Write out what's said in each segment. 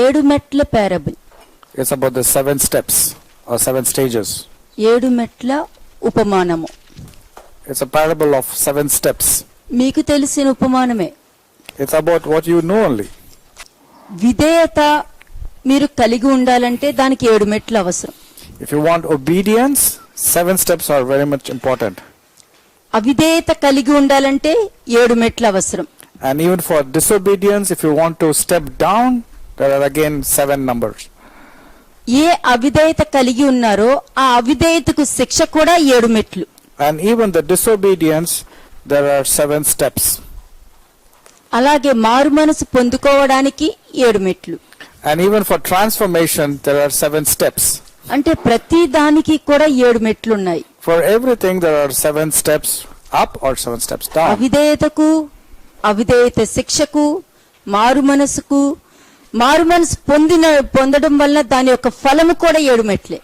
ఏడు మెట్ల parable. It's about the 7 steps or 7 stages. ఏడు మెట్ల ఉపమానము. It's a parable of 7 steps. మీకు తెలిసిన ఉపమానమే. It's about what you know only. విధేయత మీరు కలిగి ఉండాలంటే దానికి ఏడు మెట్లు అవసరం. If you want obedience, 7 steps are very much important. అవిధేయత కలిగి ఉండాలంటే ఏడు మెట్లు అవసరం. And even for disobedience, if you want to step down, there are again 7 numbers. ఏ అవిధేయత కలిగి ఉన్నారో ఆ అవిధేయతకు శిక్ష కూడా ఏడు మెట్లు. And even the disobedience, there are 7 steps. అలాగే మారు మనసు పొందుకోవడానికి ఏడు మెట్లు. And even for transformation, there are 7 steps. అంటే ప్రతి దానికి కూడా ఏడు మెట్లు ఉన్నాయి. For everything, there are 7 steps up or 7 steps down. అవిధేయతకు, అవిధేయత శిక్షకు, మారు మనసుకు, మారు మనసు పొందడం వల్ల దాని యొక్క ఫలము కూడా ఏడు మెట్లే.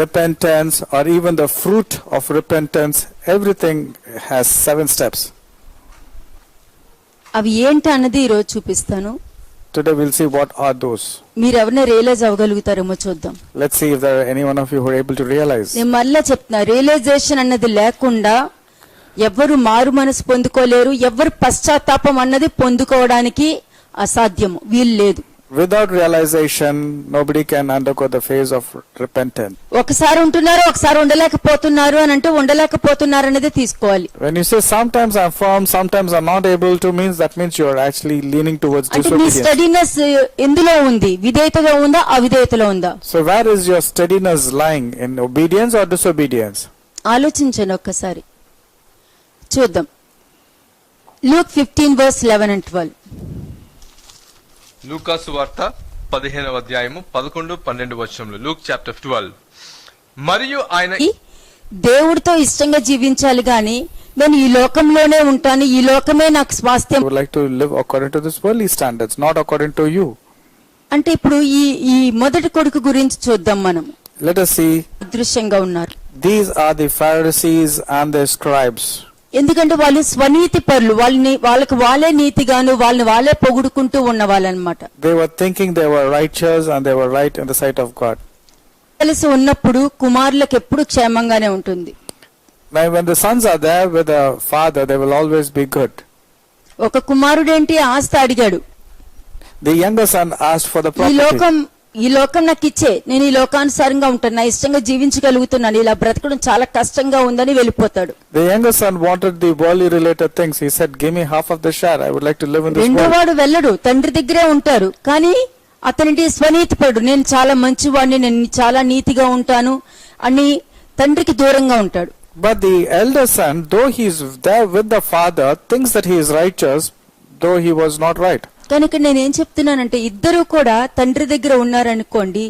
Repentance or even the fruit of repentance, everything has 7 steps. అవి ఏంటి అన్నది ఈరోజు చూపిస్తాను. Today we'll see what are those. మీరు ఎవరైనా రియలైజ్ అవ్వగలుగుతారేమో చూద్దాం. Let's see if there are any one of you who are able to realize. నేను మళ్ళా చెప్తున్నా, రియలైజేషన్ అన్నది లేకుండా ఎవ్వరు మారు మనసు పొందుకోలేరు, ఎవ్వరు పశ్చాత్తాపం అన్నది పొందుకోవడానికి అసాధ్యము, వీలు లేదు. Without realization, nobody can undergo the phase of repentance. ఒకసారి ఉంటున్నారు, ఒకసారి ఉండలేకపోతున్నారు అని అంటే ఉండలేకపోతున్నారు అనేది తీసుకోవాలి. When you say sometimes I'm firm, sometimes I'm not able to, that means you are actually leaning towards అంటే మీ disobedience. స్టడీనెస్ ఎందులో ఉంది? విధేయతలో ఉందా, అవిధేయతలో ఉందా? So where is your steadiness lying, in obedience or disobedience? ఆలోచించండి ఒక్కసారి. చూద్దాం. Luke 15:11 and 12. లూకాసు వార్త 15వ అధ్యాయము 11-12 వచనములు. Luke chapter 12. మరియు ఆయన దేవుడితో ఇష్టంగా జీవించాలి గాని నేను ఈ లోకంలోనే ఉంటాను, ఈ లోకమే నాకు స్వాస్థ్యం. I would like to live according to this worldly standards, not according to you. అంటే ఇప్పుడు ఈ మొదటి కొడుకు గురించి చూద్దాం మనం. Let us see. అదృశ్యంగా ఉన్నారు. These are the Pharisees and the scribes. ఎందుకంటే వాళ్ళు స్వనీతి పరులు, వాళ్ళకి వాళ్ళే నీతిగాను వాళ్ళని వాళ్ళే పొగుడుకుంటూ ఉన్న వాళ్ళనమాట. They were thinking they were righteous and they were right in the sight of God. కలిసి ఉన్నప్పుడు కుమారులకు ఎప్పుడు క్షేమంగానే ఉంటుంది. Now when the sons are there with the father, they will always be good. ఒక కుమారుడేంటి ఆస్తి అడిగాడు. The younger son asked for the property. ఈ లోకం నాకు ఇచ్చే, నేను ఈ లోకానుసారంగా ఉంటాను, నా ఇష్టంగా జీవించగలుగుతున్నాను, ఇలా బ్రతకడం చాలా కష్టంగా ఉందని వెళ్ళిపోతాడు. The younger son wanted the worldly related things. He said, give me half of the share, I would like to live in this world. రెండోవాడు వెళ్ళడు, తండ్రి దగ్గరే ఉంటారు, కానీ అతనికి స్వనీతిపరుడు, నేను చాలా మంచివాడిని, నేను చాలా నీతిగా ఉంటాను అని తండ్రికి దూరంగా ఉంటాడు. But the elder son, though he is there with the father, thinks that he is righteous, though he was not right. కనుక నేనేం చెప్తున్నానంటే ఇద్దరు కూడా తండ్రి దగ్గర ఉన్నారనుకోండి,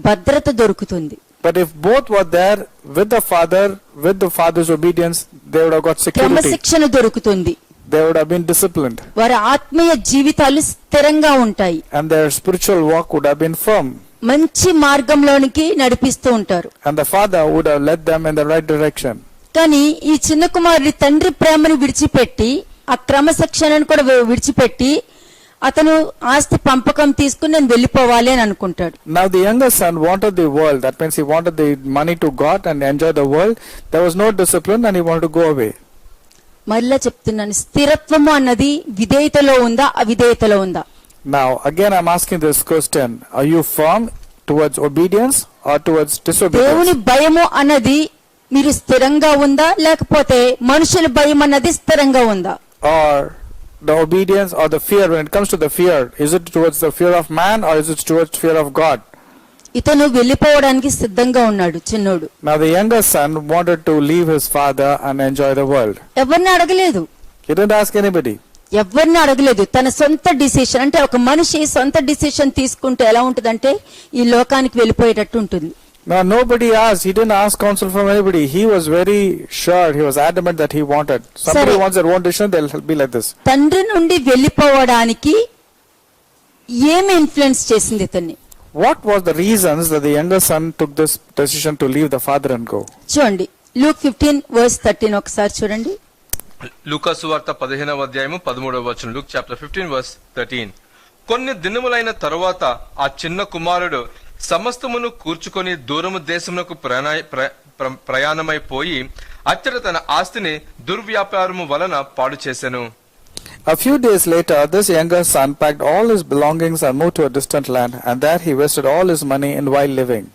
భద్రత దొరుకుతుంది. But if both were there with the father's obedience, they would have got security. క్రమశిక్షణ దొరుకుతుంది. They would have been disciplined. వారి ఆత్మీయ జీవితాలు స్థిరంగా ఉంటాయి. And their spiritual walk would have been firm. మంచి మార్గంలోనికి నడిపిస్తూ ఉంటారు. And the father would have led them in the right direction. కానీ ఈ చిన్న కుమారుడి తండ్రి ప్రేమను విడిచిపెట్టి, ఆ క్రమశిక్షణను కూడా విడిచిపెట్టి అతను ఆస్తి పంపకం తీసుకుని నేను వెళ్ళిపోవాలి అని అనుకుంటాడు. Now the younger son wanted the world. That means he wanted the money to God and enjoy the world. There was no discipline and he wanted to go away. మళ్ళా చెప్తున్నాను, స్థిరత్వము అన్నది విధేయతలో ఉందా, అవిధేయతలో ఉందా? Now again I'm asking this question. Are you firm towards obedience or towards disobedience? దేవుని భయము అన్నది మీరు స్థిరంగా ఉందా, లేకపోతే మనుషుల భయం అన్నది స్థిరంగా ఉందా? Or the obedience or the fear, when it comes to the fear, is it towards the fear of man or is it towards fear of God? ఇతను వెళ్ళిపోవడానికి సిద్ధంగా ఉన్నాడు చిన్నోడు. Now the younger son wanted to leave his father and enjoy the world. ఎవరిని అడగలేదు. He didn't ask anybody. ఎవరిని అడగలేదు. తన సొంత డిసిషన్, అంటే ఒక మనిషి సొంత డిసిషన్ తీసుకుంటే ఎలా ఉంటుందంటే ఈ లోకానికి వెళ్ళిపోయేటట్టు ఉంటుంది. Now nobody asked. He didn't ask counsel from anybody. He was very sure. He was adamant that he wanted. Somebody wants their own decision, they'll be like this. తండ్రి నుండి వెళ్ళిపోవడానికి ఏమి ఇన్ఫ్లుయెన్స్ చేసింది ఇతన్ని? What was the reasons that the younger son took this decision to leave the father and go? చూడండి, Luke 15:13 ఒకసారి చూడండి. లూకాసు వార్త 15వ అధ్యాయము 13వ వచనం. Luke chapter 15 verse 13. కొన్ని దినములైన తరువాత ఆ చిన్న కుమారుడు సమస్తమును కూర్చుకొని దూరము దేశమునకు ప్రయాణమైపోయి అచ్చట తన ఆస్తిని దుర్వ్యాపారము వలన పాడు చేసెను. A few days later, this younger son packed all his belongings and moved to a distant land, and there he wasted all his money in wild living.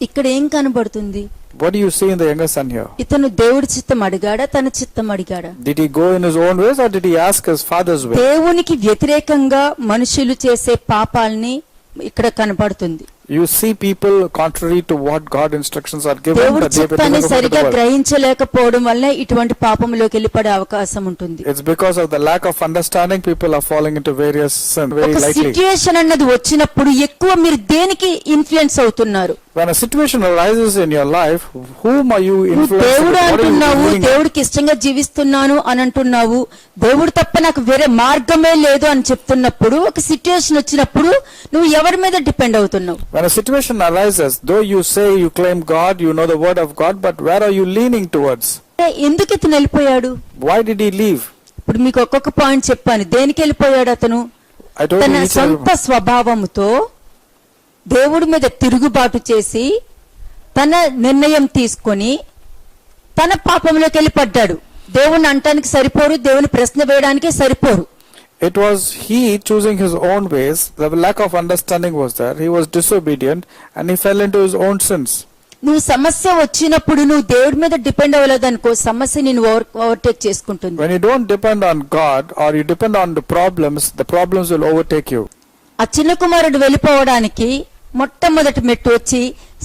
ఇక్కడ ఏం కనబడుతుంది? What do you see in the younger son here? ఇతను దేవుడి చిత్తం అడిగాడా, తన చిత్తం అడిగాడా? Did he go in his own ways or did he ask his father's way? దేవునికి వ్యతిరేకంగా మనుషులు చేసే పాపాల్ని ఇక్కడ కనబడుతుంది. You see people contrary to what God instructions are given. దేవుడి that they చిత్తాన్ని belong to సరిగా the world. గ్రహించలేకపోవడం వల్ల ఇటువంటి పాపంలోకి వెళ్ళిపడే అవకాశం ఉంటుంది. It's because of the lack of understanding people are falling into various sins very ఒక lightly. సిచ్యుయేషన్ అన్నది వచ్చినప్పుడు ఎక్కువ మీరు దేనికి ఇన్ఫ్లుయెన్స్ అవుతున్నారు? When a situation arises in your life, whom are you నువ్వు influencing? దేవుడు What are you అంటున్నావు, doing? దేవుడికి ఇష్టంగా జీవిస్తున్నాను అని అంటున్నావు, దేవుడు తప్ప నాకు వేరే మార్గమే లేదు అని చెప్తున్నప్పుడు ఒక సిచ్యుయేషన్ వచ్చినప్పుడు నువ్వు ఎవరి మీద డిపెండ్ అవుతున్నావు? When a situation arises, though you say you claim God, you know the word of God, but where are you leaning towards? ఎందుకు ఇతను వెళ్ళిపోయాడు? Why did he leave? ఇప్పుడు మీకు ఒక్కొక్క పాయింట్ చెప్పాను. దేనికి వెళ్ళిపోయాడు అతను? I told తన you each సొంత స్వభావముతో దేవుడి మీద తిరుగుబాటు చేసి తన నిర్ణయం తీసుకొని తన పాపంలోకి వెళ్ళి పడ్డాడు. దేవుని అంటానికి సరిపోరు, దేవుని ప్రశ్న వేయడానికి సరిపోరు. It was he choosing his own ways. The lack of understanding was there. He was disobedient and he fell into his own sins. నువ్వు సమస్య వచ్చినప్పుడు నువ్వు దేవుడి మీద డిపెండ్ అవ్వలేదనుకో, సమస్య నేను ఓవర్టేక్ చేసుకుంటుంది. When you don't depend on God or you depend on the problems will overtake you. ఆ చిన్న కుమారుడు వెళ్ళిపోవడానికి మొట్టమొదటి మెట్టు వచ్చి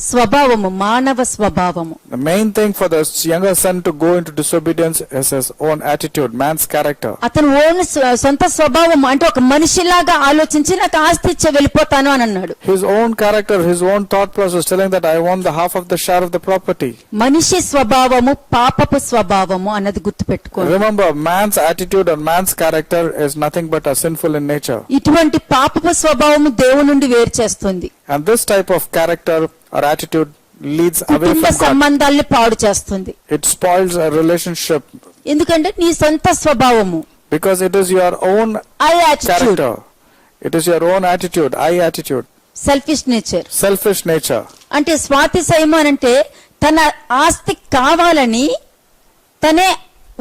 స్వభావము, మానవ స్వభావము. The main thing for the younger son to go into disobedience is his own attitude, man's character. అతను సొంత స్వభావం అంటే ఒక మనిషిలాగా ఆలోచించి నాకు ఆస్తి ఇచ్చే వెళ్ళిపోతాను అని అన్నాడు. His own character, his own thought process telling that I want the half of the share of the property. మనిషి స్వభావము పాపపు స్వభావము అన్నది గుర్తుపెట్టుకోండి. Remember, man's attitude or man's character is nothing but a sinful in nature. ఇటువంటి పాపపు స్వభావము దేవుని నుండి వేరు చేస్తుంది. And this type of character or attitude leads away కుటుంబ from God. సంబంధాల్ని పాడు చేస్తుంది. It spoils a relationship ఎందుకంటే నీ సొంత స్వభావము, because it is your own I attitude, character. It is your own attitude, I attitude, selfish nature. selfish nature. అంటే స్వాతిశయం అంటే తన ఆస్తి కావాలని తనే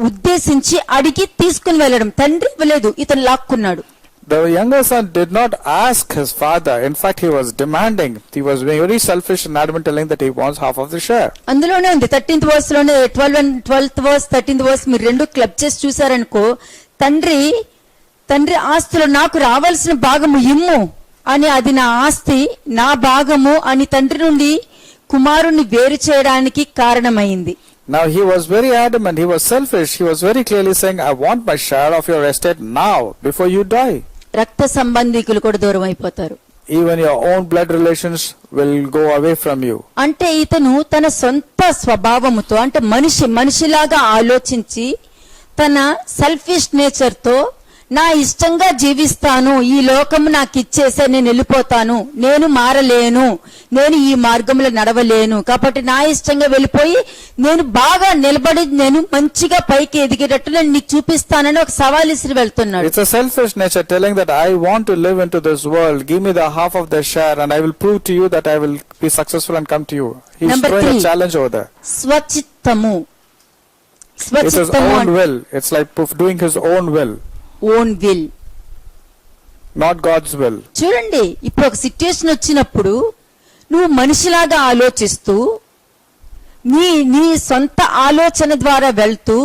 ఉద్దేశించి అడిగి తీసుకుని వెళ్ళడం. తండ్రి ఇవ్వలేదు, ఇతను లాక్కున్నాడు. The younger son did not ask his father. In fact, he was demanding. He was very selfish and adamant, telling that he wants half of the share. అందులోనే ఉంది 13th verse లోనే 12th verse 13th verse మీరు రెండు club చేసి చూసారనుకో, తండ్రి ఆస్తిలో నాకు రావాల్సిన భాగము ఇమ్ము అని, అది నా ఆస్తి నా భాగము అని తండ్రి నుండి కుమారుణ్ణి వేరు చేయడానికి కారణమైంది. Now he was very adamant. He was selfish. He was very clearly saying, I want my share of your estate now, before you die. రక్త సంబంధికులు కూడా దూరం అయిపోతారు. Even your own blood relations will go away from you. అంటే ఇతను తన సొంత స్వభావముతో అంటే మనిషిలాగా ఆలోచించి తన సెల్ఫిష్ నేచర్ తో నా ఇష్టంగా జీవిస్తాను, ఈ లోకము నాకు ఇచ్చేసే నేను వెళ్ళిపోతాను, నేను మారలేను, నేను ఈ మార్గంలో నడవలేను, కాబట్టి నా ఇష్టంగా వెళ్ళిపోయి నేను బాగా నిలబడి నేను మంచిగా పైకి ఎదిగేటట్టు నేను నీకు చూపిస్తానని ఒక సవాల్ ఇసిరి వెళ్తున్నాడు. It's a selfish nature telling that I want to live into this world. Give me the half of the share and I will prove to you that I will be successful and come to you. He's Number throwing 3. a challenge over there. స్వచిత్తము. It's his own will. It's like doing his own will, own will. not God's will. చూడండి, ఇప్పుడు ఒక situation వచ్చినప్పుడు నువ్వు మనిషిలాగా ఆలోచిస్తూ నీ సొంత ఆలోచన ద్వారా వెళ్తూ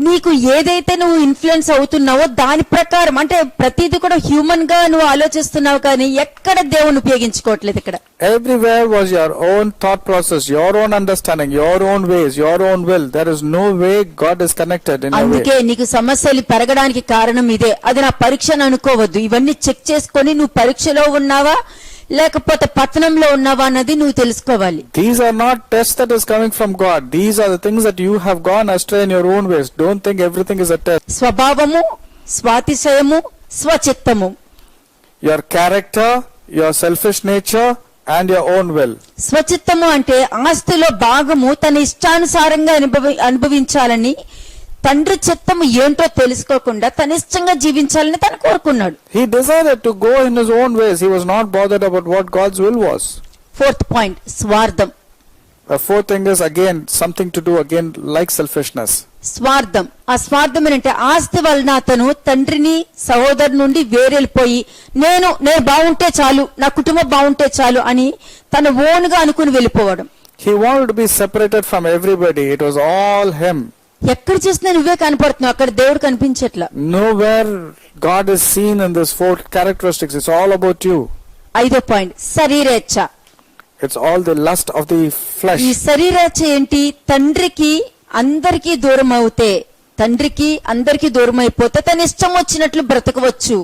నీకు ఏదైతే నువ్వు ఇన్ఫ్లుయెన్స్ అవుతున్నావో దాని ప్రకారం అంటే ప్రతిదీ కూడా హ్యూమన్ గా నువ్వు ఆలోచిస్తున్నావు, కానీ ఎక్కడ దేవుని ఉపయోగించుకోవట్లేదు. ఇక్కడ Everywhere was your own thought process, your own understanding, your own ways, your own will. There is no way God is connected in a way. అందుకే నీకు సమస్యలు పెరగడానికి కారణం ఇదే. అది నా పరీక్ష అని అనుకోవద్దు. ఇవన్నీ చెక్ చేసుకొని నువ్వు పరీక్షలో ఉన్నావా లేకపోతే పతనంలో ఉన్నావా అన్నది నువ్వు తెలుసుకోవాలి. These are not tests that is coming from God. These are the things that you have gone astray in your own ways. Don't think everything is a test. స్వభావము, స్వాతిశయము, స్వచిత్తము. Your character, your selfish nature and your own will. స్వచిత్తము అంటే ఆస్తిలో భాగము తన ఇష్టానుసారంగా అనుభవించాలని తండ్రి చిత్తము ఏంటో తెలుసుకోకుండా తన ఇష్టంగా జీవించాలని తను కోరుకున్నాడు. He decided to go in his own ways. He was not bothered about what God's will was. Fourth point, స్వార్థం. The fourth thing is again something to do again like selfishness. స్వార్థం. ఆ స్వార్థం ఏంటంటే ఆస్తి వలన అతను తండ్రిని సహోదరు నుండి వేరెళ్ళిపోయి నేను బాగుంటే చాలు, నా కుటుంబం బాగుంటే చాలు అని తన ఓన్గా అనుకుని వెళ్ళిపోవడం. He wanted to be separated from everybody. It was all him. ఎక్కడ చూసినా నువ్వే కనపడుతున్నావు, అక్కడ దేవుడు కనిపించట్లా. Nowhere God is seen in this four characteristics. It's all about you. 5వ point, శరీరేచ్ఛ. It's all the lust of the flesh. ఈ శరీరేచ్ఛ ఏంటి? తండ్రికి అందరికీ దూరం అవుతే, తండ్రికి అందరికీ దూరం అయిపోతే తన ఇష్టం వచ్చినట్లు బ్రతకవచ్చు.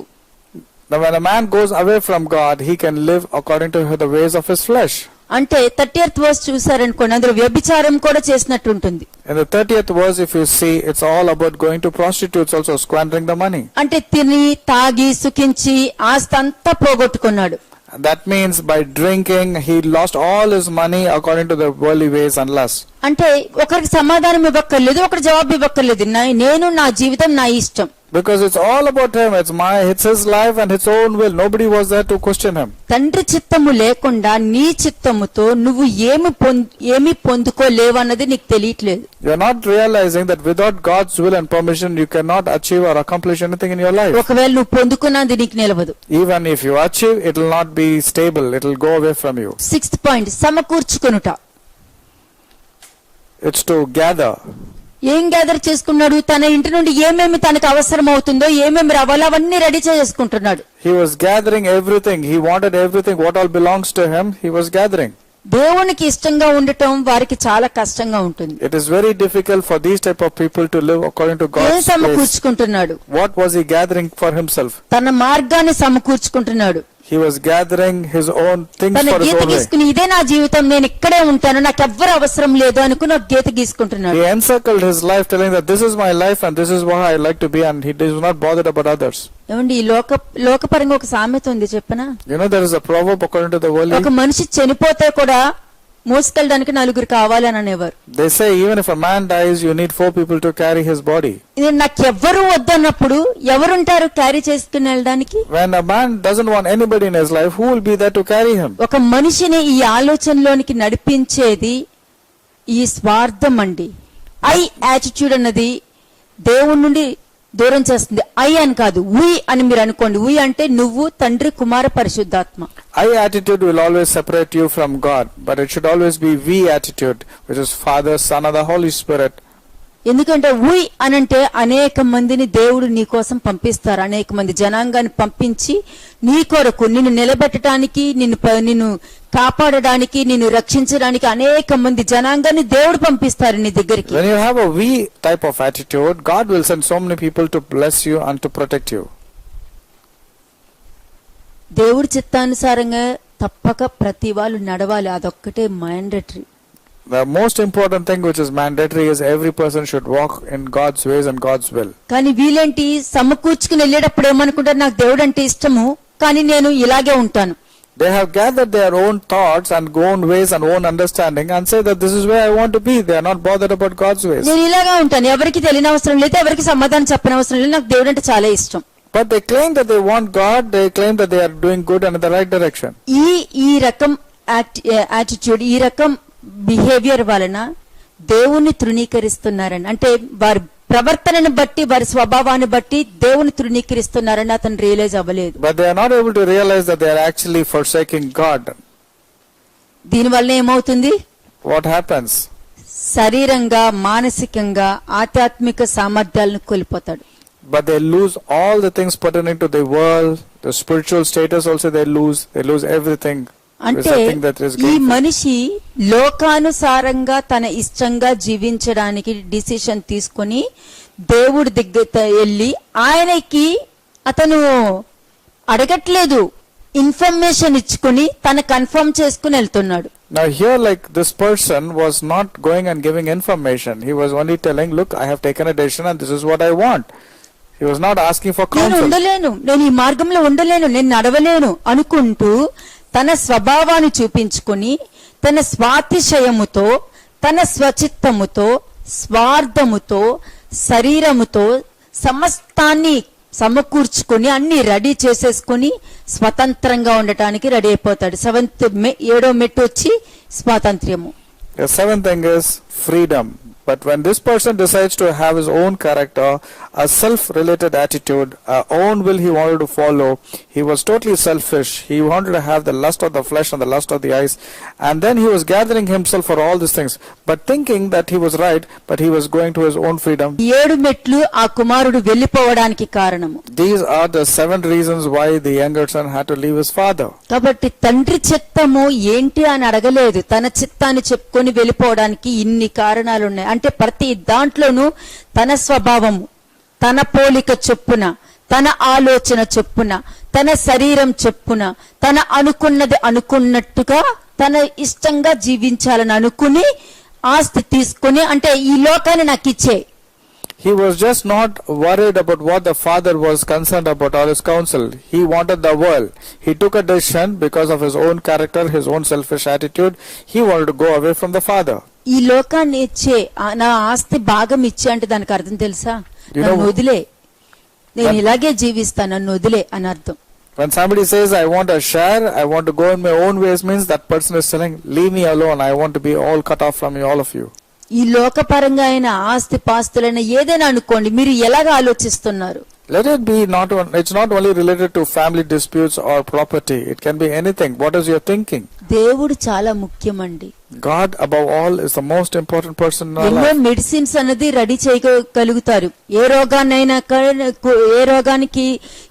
Now when a man goes away from God, he can live according to the ways of his flesh. అంటే 30th verse చూసారనుకోండి, అందులో వ్యభిచారం కూడా చేసినట్టు ఉంటుంది. In the 30th verse, if you see, it's all about going to prostitutes also, squandering the money. అంటే తిని తాగి సుఖించి ఆస్తి అంతా పోగొట్టుకున్నాడు. That means by drinking, he lost all his money according to the worldly ways and lust. అంటే ఒకరికి సమాధానం ఇవ్వక్కర్లేదు, ఒకరి జవాబు ఇవ్వక్కర్లేదు. నేను నా జీవితం నా ఇష్టం. Because it's all about him. It's his life and his own will. Nobody was there to question him. తండ్రి చిత్తము లేకుండా నీ చిత్తముతో నువ్వు ఏమి పొందుకోలేవన్నది నీకు తెలియట్లేదు. You're not realizing that without God's will and permission, you cannot achieve or accomplish anything in your life. ఒకవేళ నువ్వు పొందుకున్నది నీకు నిలవదు. Even if you achieve, it will not be stable. It will go away from you. 6th point, సమకూర్చుకొనుట. It's to gather. ఏం gather చేసుకున్నాడు? తన ఇంటి నుండి ఏమేమి తనకు అవసరం అవుతుందో, ఏమేమి రావాలో అవన్నీ రెడీ చేసుకుంటున్నాడు. He was gathering everything. He wanted everything. What all belongs to him, he was gathering. దేవునికి ఇష్టంగా ఉండటం వారికి చాలా కష్టంగా ఉంటుంది. It is very difficult for these type of people to live according to ఏం God's ways. సమకూర్చుకుంటున్నాడు? What was he gathering for himself? తన మార్గాన్ని సమకూర్చుకుంటున్నాడు. He was gathering his own things తన for his Gita own way. గీసుకుని ఇదే నా జీవితం, నేను ఇక్కడే ఉంటాను, నాకు ఎవ్వరు అవసరం లేదు అనుకుని ఒక గీత గీసుకుంటున్నాడు. He encircled his life telling that this is my life and this is what I like to be, and he is not bothered about others. ఏమండి, ఈ లోకపరంగా ఒక సామెత ఉంది చెప్పనా? You know, there is a proverb according to the world. ఒక మనిషి చనిపోతే కూడా మోసుకెళ్ళడానికి 4 కావాలి అని అనేవారు. They say even if a man dies, you need 4 people to carry his body. ఇది నాకు ఎవ్వరు వద్దన్నప్పుడు ఎవరుంటారు క్యారీ చేసుకుని వెళ్ళడానికి? When a man doesn't want anybody in his life, who will be there to carry him? ఒక మనిషిని ఈ ఆలోచనలోనికి నడిపించేది ఈ స్వార్థం అండి. ఐ యాటిట్యూడ్ అన్నది దేవుడి నుండి దూరం చేస్తుంది. ఐ అని కాదు, ఉయ్ అని మీరు అనుకోండి. ఉయ్ అంటే నువ్వు, తండ్రి, కుమార, పరిశుద్ధాత్మ. I attitude will always separate you from God, but it should always be we attitude, which is Father, Son, and the Holy Spirit. ఎందుకంటే ఉయ్ అనంటే అనేక మందిని దేవుడు నీ కోసం పంపిస్తారు. అనేక మంది జనాంగాన్ని పంపించి నీ కొరకు నిన్ను నిలబెట్టడానికి, నిన్ను కాపాడడానికి, నిన్ను రక్షించడానికి అనేక మంది జనాంగాన్ని దేవుడు పంపిస్తారు నీ దగ్గరికి. When you have a we type of attitude, God will send so many people to bless you and to protect you. దేవుడి చిత్తానుసారంగా తప్పక ప్రతి వాళ్ళు నడవాలి, అదొక్కటే mandatory. The most important thing which is mandatory is every person should walk in God's ways and God's will. కానీ వీలేంటి, సమకూర్చుకుని వెళ్ళేటప్పుడు ఏమనుకుంటారు, నాకు దేవుడు అంటే ఇష్టము కానీ నేను ఇలాగే ఉంటాను. They have gathered their own thoughts and own ways and own understanding and say that this is where I want to be. They are not bothered about God's ways. నేను ఇలాగా ఉంటాను, ఎవరికి తెలియని అవసరం లేదు, ఎవరికి సమాధానం చెప్పని అవసరం లేదు, నాకు దేవుడు అంటే చాలా ఇష్టం. But they claim that they want God. They claim that they are doing good and in the right direction. ఈ రకం యాటిట్యూడ్, ఈ రకం బిహేవియర్ వలన దేవుని తృణీకరిస్తున్నారని, అంటే వారి ప్రవర్తనను బట్టి, వారి స్వభావాన్ని బట్టి దేవుని తృణీకరిస్తున్నారని అతను రియలైజ్ అవ్వలేదు. But they are not able to realize that they are actually forsaking God. దీనివల్ల ఏమవుతుంది? What happens? శరీరంగా, మానసికంగా, ఆధ్యాత్మిక సామర్థ్యాలను కోల్పోతాడు. But they lose all the things pertaining to the world, the spiritual status also they lose everything. అంటే ఈ మనిషి లోకానుసారంగా తన ఇష్టంగా జీవించడానికి డిసిషన్ తీసుకొని దేవుడి దగ్గర వెళ్ళి ఆయనకి అతను అడగట్లేదు, ఇన్ఫర్మేషన్ ఇచ్చుకుని తన కన్ఫర్మ్ చేసుకుని వెళ్తున్నాడు. Now here, like this person was not going and giving information. He was only telling, look, I have taken a decision and this is what I want. He was not asking for నేను counsel. ఉండలేను, నేను ఈ మార్గంలో ఉండలేను, నేను నడవలేను అనుకుంటూ తన స్వభావాన్ని చూపించుకుని తన స్వాతిశయముతో, తన స్వచిత్తముతో, స్వార్థముతో, శరీరముతో సమస్తాన్ని సమకూర్చుకొని అన్ని రెడీ చేసేసుకొని స్వతంత్రంగా ఉండటానికి రెడీ అయిపోతాడు. 7వ మెట్టు వచ్చి స్వాతంత్ర్యము. The seventh thing is freedom. But when this person decides to have his own character, a self-related attitude, a own will he wanted to follow, he was totally selfish. He wanted to have the lust of the flesh and the lust of the eyes, and then he was gathering himself for all these things, but thinking that he was right, but he was going to his own freedom. 7 మెట్లు ఆ కుమారుడు వెళ్లిపోవడానికి కారణము. These are the 7 reasons why the younger son had to leave his father. కాబట్టి తండ్రి చిత్తము ఏంటి అని అడగలేదు, తన చిత్తాన్ని చెప్పుకొని వెళ్లిపోవడానికి ఇన్ని కారణాలు ఉన్నాయి. అంటే ప్రతి దాంట్లోనూ తన స్వభావము, తన పోలిక చొప్పున, తన ఆలోచన చొప్పున, తన శరీరం చొప్పున, తన అనుకున్నది అనుకున్నట్టుగా తన ఇష్టంగా జీవించాలని అనుకుని ఆస్తి తీసుకుని, అంటే ఈ లోకాన్ని నాకు ఇచ్చే. He was just not worried about what the father was concerned about or his counsel. He wanted the world. He took a decision because of his own character, his own selfish attitude. He wanted to go away from the father. ఈ లోకాన్ని ఇచ్చే, నా ఆస్తి భాగం ఇచ్చే అంటే దానికి అర్థం తెలుసా? నన్ను వదిలే, నేను ఇలాగే జీవిస్తాను, నన్ను వదిలే అని అర్థం. When somebody says, I want a share, I want to go in my own ways, means that person is saying, leave me alone, I want to be all cut off from you, all of you. ఈ లోకపరంగా అయిన ఆస్తి పాస్తులైన ఏదైనా అనుకోండి, మీరు ఎలాగ ఆలోచిస్తున్నారు? Let it be it's not only related to family disputes or property. It can be anything. What is your thinking? దేవుడు చాలా ముఖ్యమండి. God above all is the most important person in our ఎన్నో life. మెడిసిన్స్ అనేది ready చేయగలుగుతారు. ఏ రోగానికి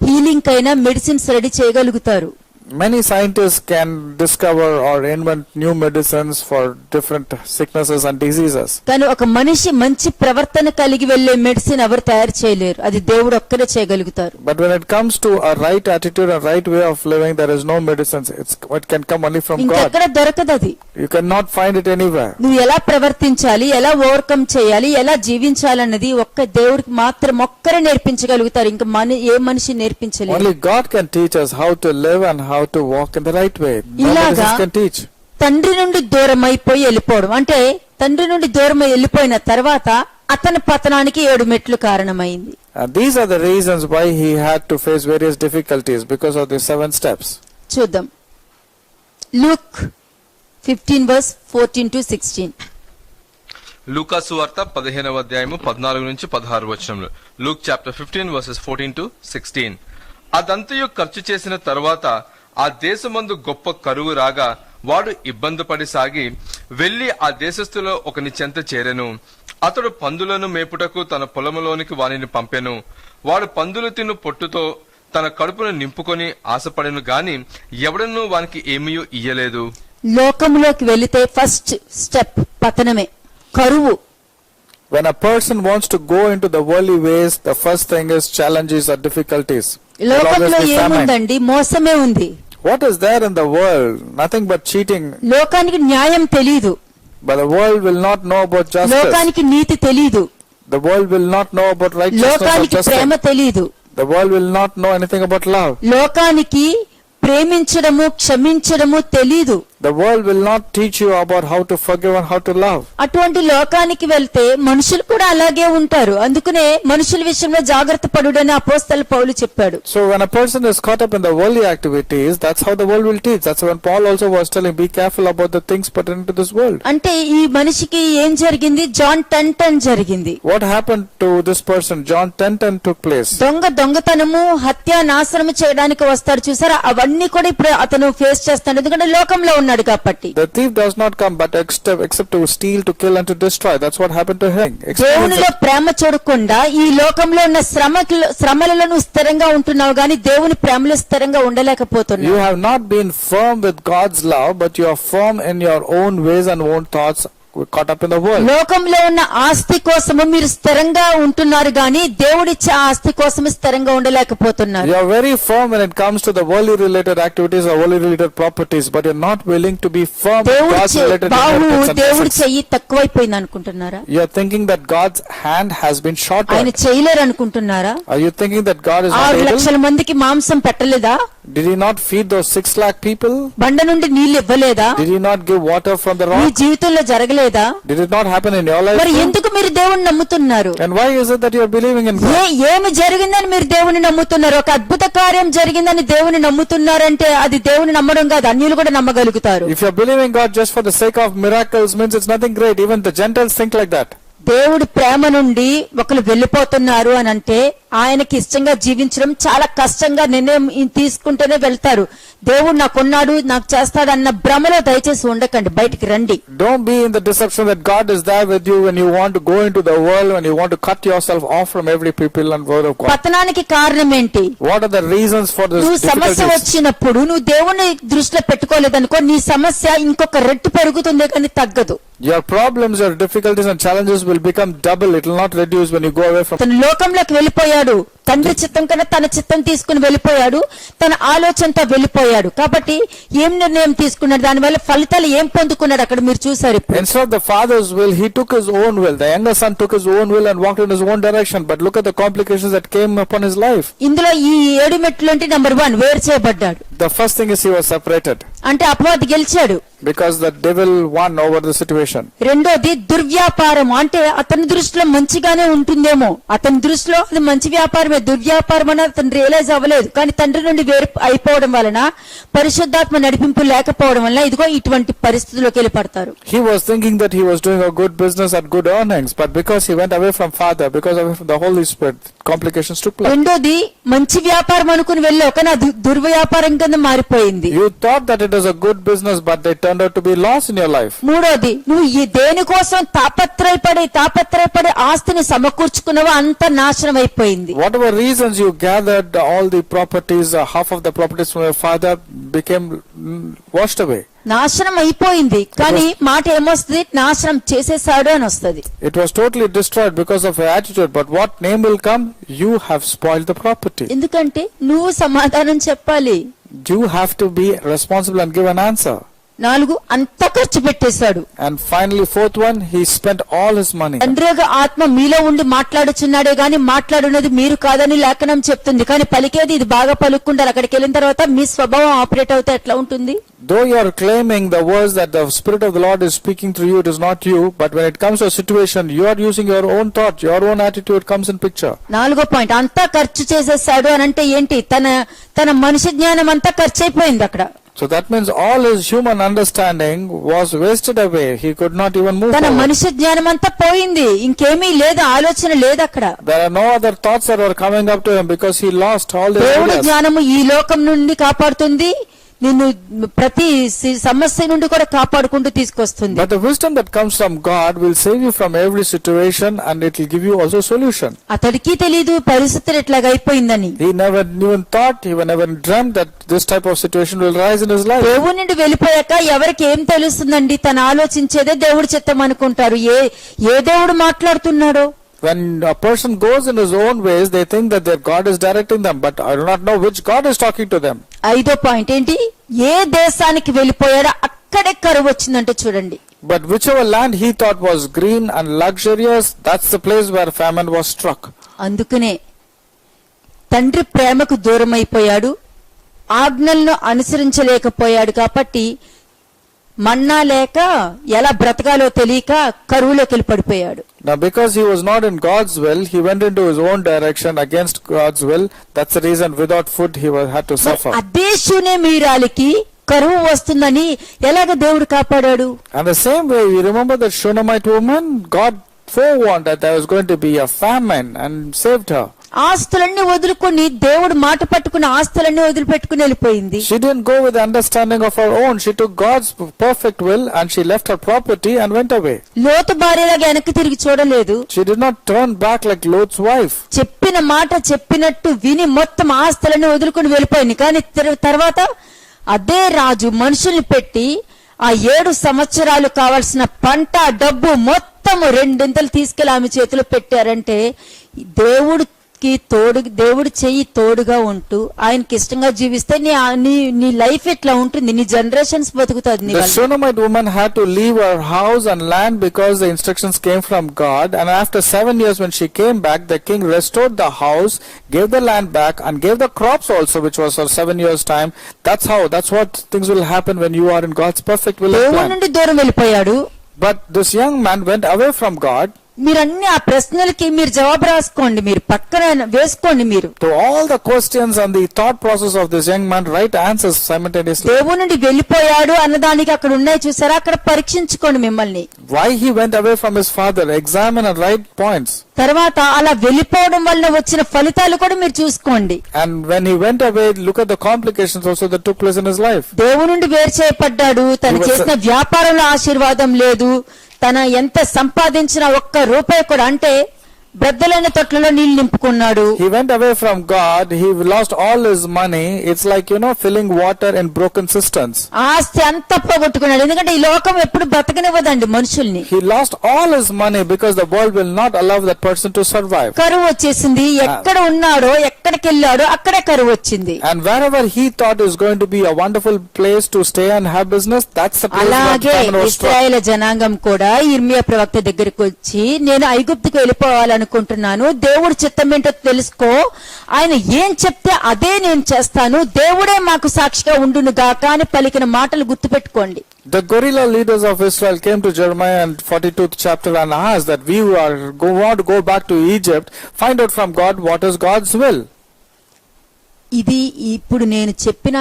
healing అయినా medicines ready చేయగలుగుతారు. Many scientists can discover or invent new medicines for different sicknesses and diseases. కానీ ఒక మనిషి మంచి ప్రవర్తన కలిగి వెళ్లే మెడిసిన్ ఎవరు తయారు చేయలేరు, అది దేవుడు ఒక్కరే చేయగలుగుతారు. But when it comes to a right attitude and right way of living, there is no medicines. It can come only from God. ఇంకెక్కడ దొరకదు అది. You cannot find it anywhere. నువ్వు ఎలా ప్రవర్తించాలి, ఎలా ఓవర్కమ్ చేయాలి, ఎలా జీవించాలన్నది ఒక్క దేవుడికి మాత్రం ఒక్కరే నేర్పించగలుగుతారు. ఇంకా ఏ మనిషి నేర్పించలేరు. Only God can teach us how to live and how to walk in the right way. No medicines can teach. తండ్రి నుండి దూరం అయిపోయి వెళ్ళిపోవడం అంటే, తండ్రి నుండి దూరం వెళ్ళిపోయిన తర్వాత అతని పతనానికి 7 మెట్లు కారణమైంది. These are the reasons why he had to face various difficulties because of the 7 steps. చూద్దాం. లూక్ 15:14-16. లూకాసు వార్త 15వ అధ్యాయము 14 నుంచి 16 వచనములు. Luke chapter 15:14-16. అదంతయు ఖర్చు చేసిన తరువాత ఆ దేశమందు గొప్ప కరువు రాగా వాడు ఇబ్బంది పడి సాగి వెళ్లి ఆ దేశస్థులో ఒకని చెంత చేరెను. అతడు పందులను మేపుటకు తన పొలములోనికి వానిని పంపెను. వాడు పందులు తిను పొట్టుతో తన కడుపును నింపుకొని ఆశపడెను గాని ఎవడనూ వానికి ఏమీ ఇయ్యలేదు. లోకంలోకి వెళితే ఫస్ట్ స్టెప్ పతనమే, కరువు. When a person wants to go into the worldly ways, the first thing is challenges or difficulties. లోకంలో ఏముందండి? మోసమే ఉంది. What is there in the world? Nothing but cheating. లోకానికి న్యాయం తెలీదు. But the world will not know about justice. లోకానికి నీతి తెలీదు. The world will not know about righteousness or లోకానికి ప్రేమ justice. తెలీదు. The world will not know anything about love. లోకానికి ప్రేమించడము క్షమించడము తెలీదు. The world will not teach you about how to forgive and how to love. అటువంటి లోకానికి వెళ్తే మనుషులు కూడా అలాగే ఉంటారు. అందుకనే మనుషుల విషయంలో జాగ్రత్త పడుడని అపోస్తల పౌలు చెప్పాడు. So when a person is caught up in the worldly activities, that's how the world will teach. That's when Paul also was telling, be careful about the things pertaining to this world. అంటే ఈ మనిషికి ఏం జరిగింది? John 10:10 జరిగింది. What happened to this person? John 10:10 took place. దొంగతనము, హత్య, నాశనము చేయడానికి వస్తారు చూసారా, అవన్నీ కూడా ఇప్పుడు అతను ఫేస్ చేస్తాడు. ఎందుకంటే లోకంలో ఉన్నాడు కాబట్టి. The thief does not come but except to steal, to kill and to destroy. That's what happened to him. దేవునిలో ప్రేమ చూడకుండా ఈ లోకంలో ఉన్న శ్రమలలో స్థిరంగా ఉంటున్నావు గానీ దేవుని ప్రేమలో స్థిరంగా ఉండలేకపోతున్నావు. You have not been firm with God's love, but you are firm in your own ways and own thoughts, caught up in the world. లోకంలో ఉన్న ఆస్తి కోసము మీరు స్థిరంగా ఉంటున్నారు గానీ దేవుడిచ్చే ఆస్తి కోసము స్థిరంగా ఉండలేకపోతున్నారు. You are very firm when it comes to the worldly related activities or worldly related properties, but you are not willing to be firm with God's related inheritance and దేవుడి blessings. చెయ్యి తక్కువైపోయింది అనుకుంటున్నారా? You are thinking that God's hand has been ఆయన shortened. చేయలేరు అనుకుంటున్నారా? Are you thinking that God is not 6 able? లక్షల మందికి మాంసం పెట్టలేదా? Did he not feed those 6 lakh people? బండ నుండి నీళ్లు ఇవ్వలేదా? Did he not give water from the నీ rock? జీవితంలో జరగలేదా? జరగలేదా? Did it not happen in your life? మరి ఎందుకు మీరు దేవుణ్ణి నమ్ముతున్నారు? And why is it that you are believing in God? ఏమి జరిగిందని మీరు దేవుని నమ్ముతున్నారు? ఒక అద్భుత కార్యం జరిగిందని దేవుని నమ్ముతున్నారంటే అది దేవుని నమ్మడం కాదు, అన్యులు కూడా నమ్మగలుగుతారు. If you are believing God just for the sake of miracles, means it's nothing great. Even the Gentiles think like that. దేవుడి ప్రేమ నుండి ఒకరు వెళ్ళిపోతున్నారు అని అంటే ఆయనకి ఇష్టంగా జీవించడం చాలా కష్టంగా నిర్ణయం తీసుకుంటేనే వెళ్తారు. దేవుడు నాకున్నాడు, నాకు చేస్తాడు అన్న భ్రమలో దయచేసి ఉండకండి, బయటికి రండి. Don't be in the deception that God is there with you when you want to go into the world, when you want to cut yourself off from every people and word of God. పతనానికి కారణం ఏంటి? What are the reasons for this నువ్వు సమస్య difficulties? వచ్చినప్పుడు నువ్వు దేవుని దృష్టిలో పెట్టుకోలేదనుకో, నీ సమస్య ఇంకొక రెట్టు పెరుగుతుంది కానీ తగ్గదు. Your problems, your difficulties and challenges will become double. It will not reduce when you go away from. తన లోకంలోకి వెళ్ళిపోయాడు, తండ్రి చిత్తం కన్నా తన చిత్తం తీసుకుని వెళ్ళిపోయాడు, తన ఆలోచనతో వెళ్ళిపోయాడు. కాబట్టి ఏం నిర్ణయం తీసుకున్నాడు, దానివల్ల ఫలితాలు ఏం పొందుకున్నాడు అక్కడ మీరు చూసారు. ఇప్పుడు Instead of the father's will, he took his own will. The younger son took his own will and walked in his own direction. But look at the complications that came upon his life. ఇందులో ఈ 7 మెట్లు అంటే number 1 వేరు చేయబడ్డాడు. The first thing is he was separated అంటే అపవాది గెలిచాడు. because the devil won over the situation. రెండోది దుర్వ్యాపారం, అంటే అతని దృష్టిలో మంచిగానే ఉంటుందేమో, అతని దృష్టిలో అది మంచి వ్యాపారమే, దుర్వ్యాపారం అని అతను రియలైజ్ అవ్వలేదు. కానీ తండ్రి నుండి వేరు అయిపోవడం వలన, పరిశుద్ధాత్మ నడిపింపు లేకపోవడం వల్ల ఇదిగో ఇటువంటి పరిస్థితుల్లోకి వెళ్ళి పడతారు. He was thinking that he was doing a good business at good earnings, but because he went away from father, because of the Holy Spirit, complications took place. రెండోది మంచి వ్యాపారం అనుకుని వెళ్ళావు కానీ అది దుర్వ్యాపారం కింద మారిపోయింది. You thought that it was a good business, but they turned out to be loss in your life. మూడోది నువ్వు ఈ దేనికోసం తాపత్రయపడి ఆస్తిని సమకూర్చుకున్నావో అంత నాశనం అయిపోయింది. Whatever reasons you gathered, all the properties, half of the properties from your father became washed away. నాశనం అయిపోయింది, కానీ మాట ఏమొస్తుంది, నాశనం చేసేసాడు అని వస్తుంది. It was totally destroyed because of your attitude. But what name will come? You have spoiled the property. ఎందుకంటే నువ్వు సమాధానం చెప్పాలి. You have to be responsible and give an answer. 4 అంతా ఖర్చు పెట్టేశాడు. And finally, fourth one, he spent all his money. తండ్రిగా ఆత్మ మీలో ఉండి మాట్లాడుచున్నాడే గాని మాట్లాడున్నది మీరు కాదని లేఖనం చెప్తుంది. కానీ పలికేది ఇది బాగా పలుకుండాలి. అక్కడికి వెళ్ళిన తర్వాత మీ స్వభావం ఆపరేట్ అవుతే ఎట్లా ఉంటుంది? Though you are claiming the words that the Spirit of the Lord is speaking through you, it is not you. But when it comes to a situation, you are using your own thought, your own attitude comes in picture. 4వ point, అంతా ఖర్చు చేసేసాడు అని అంటే ఏంటి? తన మనిషి జ్ఞానం అంతా ఖర్చు అయిపోయింది అక్కడ. So that means all his human understanding was wasted away. He could not even move తన forward. మనిషి జ్ఞానం అంతా పోయింది, ఇంకేమీ లేదు, ఆలోచన లేదు అక్కడ. There are no other thoughts that were coming up to him because he lost all the దేవుడి ideas. జ్ఞానము ఈ లోకం నుండి కాపాడుతుంది, నిన్ను ప్రతి సమస్య నుండి కూడా కాపాడుకుంటూ తీసుకొస్తుంది. But the wisdom that comes from God will save you from every situation and it will give you also solution. అతడికి తెలీదు పరిస్థితులు ఎట్లాగ అయిపోయిందని. He never even thought, he never dreamt that this type of situation will rise in his life. దేవుడి నుండి వెళ్ళిపోయాక ఎవరికి ఏం తెలుస్తుందండి? తను ఆలోచించేదే దేవుడి చిత్తం అనుకుంటారు. ఏ దేవుడు మాట్లాడుతున్నాడో. When a person goes in his own ways, they think that their God is directing them, but I do not know which God is talking to them. 5వ పాయింట్ ఏంటి? ఏ దేశానికి వెళ్ళిపోయాడో అక్కడే కరువు వచ్చిందంటే చూడండి. But whichever land he thought was green and luxurious, that's the place where famine was struck. అందుకనే తండ్రి ప్రేమకు దూరం అయిపోయాడు, ఆజ్ఞలను అనుసరించలేకపోయాడు. కాబట్టి మన్నా లేక ఎలా బ్రతకాలో తెలియక కరువులోకి వెళ్ళి పడిపోయాడు. Now because he was not in God's will, he went into his own direction against God's will. That's the reason without food he had to suffer. అదే శూనేమీరాలికి కరువు వస్తుందని ఎలాగ దేవుడు కాపాడాడు? And the same way, you remember that Shunammite woman, God forewarned that there was going to be a famine and saved her. ఆస్తులన్నీ వదులుకొని దేవుడు మాట పట్టుకుని ఆస్తులన్నీ వదిలిపెట్టుకుని వెళ్ళిపోయింది. She didn't go with the understanding of her own. She took God's perfect will and she left her property and went away. లోతు భార్యలాగా వెనక్కి తిరిగి చూడలేదు. She did not turn back like Lot's wife. చెప్పిన మాట చెప్పినట్టు విని మొత్తం ఆస్తులన్నీ వదులుకుని వెళ్ళిపోయింది. కానీ తర్వాత అదే రాజు మనుషుల్ని పెట్టి ఆ 7 సంవత్సరాలు కావాల్సిన పంట డబ్బు మొత్తం 2 తీసుకెళ్లి ఆమె చేతిలో పెట్టారంటే దేవుడు చెయ్యి తోడుగా ఉంటూ ఆయనకి ఇష్టంగా జీవిస్తే నీ లైఫ్ ఎట్లా ఉంటుంది, నీ జనరేషన్స్ బతుకుతుంది. The Shunammite woman had to leave her house and land because the instructions came from God. And after 7 years when she came back, the king restored the house, gave the land back and gave the crops also, which was for 7 years time. That's what things will happen when you are in God's perfect will and దేవుడి plan. నుండి దూరం వెళ్ళిపోయాడు. But this young man went away from God. మీరన్ని ఆ ప్రశ్నలకి మీరు జవాబు రాసుకోండి, మీరు పక్కన వేసుకోండి. మీరు To all the questions and the thought process of this young man, write answers simultaneously. దేవుని నుండి వెళ్ళిపోయాడు అన్నదానికి అక్కడ ఉన్నాయి చూసారా, అక్కడ పరీక్షించుకోండి మిమ్మల్ని. Why he went away from his father? Examine and write points. తర్వాత అలా వెళ్ళిపోవడం వల్ల వచ్చిన ఫలితాలు కూడా మీరు చూసుకోండి. And when he went away, look at the complications also that took place in his life. దేవుని నుండి వేరు చేయబడ్డాడు, తను చేసిన వ్యాపారంలో ఆశీర్వాదం లేదు, తన ఎంత సంపాదించిన ఒక్క రూపాయి కూడా, అంటే బ్రద్దలైన తొట్లలో నీళ్లు నింపుకున్నాడు. He went away from God. He lost all his money. It's like, filling water in broken cisterns. ఆస్తి అంతా పోగొట్టుకున్నాడు, ఎందుకంటే ఈ లోకం ఎప్పుడు బ్రతకనివ్వదండి మనుషుల్ని. He lost all his money because the world will not allow that person to survive. కరువు వచ్చేసింది, ఎక్కడ ఉన్నాడో ఎక్కడికి వెళ్ళాడో అక్కడే కరువు వచ్చింది. And wherever he thought is going to be a wonderful place to stay and have business, that's the place where అలాగే famine was struck. ఇశ్రాయేలు జనాంగం కూడా ఇర్మియా ప్రవక్త దగ్గరికి వచ్చి, నేను ఐగుప్తుకు వెళ్ళిపోవాలనుకుంటున్నాను, దేవుడు చిత్తం ఏంటో తెలుసుకో, ఆయన ఏం చెప్తే అదే నేను చేస్తాను, దేవుడే మాకు సాక్షిగా ఉండును గాక అని పలికిన మాటలు గుర్తుపెట్టుకోండి. The guerrilla leaders of Israel came to Jeremiah in 42th chapter and asked that we want to go back to Egypt, find out from God what is God's will. ఇది ఇప్పుడు నేను చెప్పిన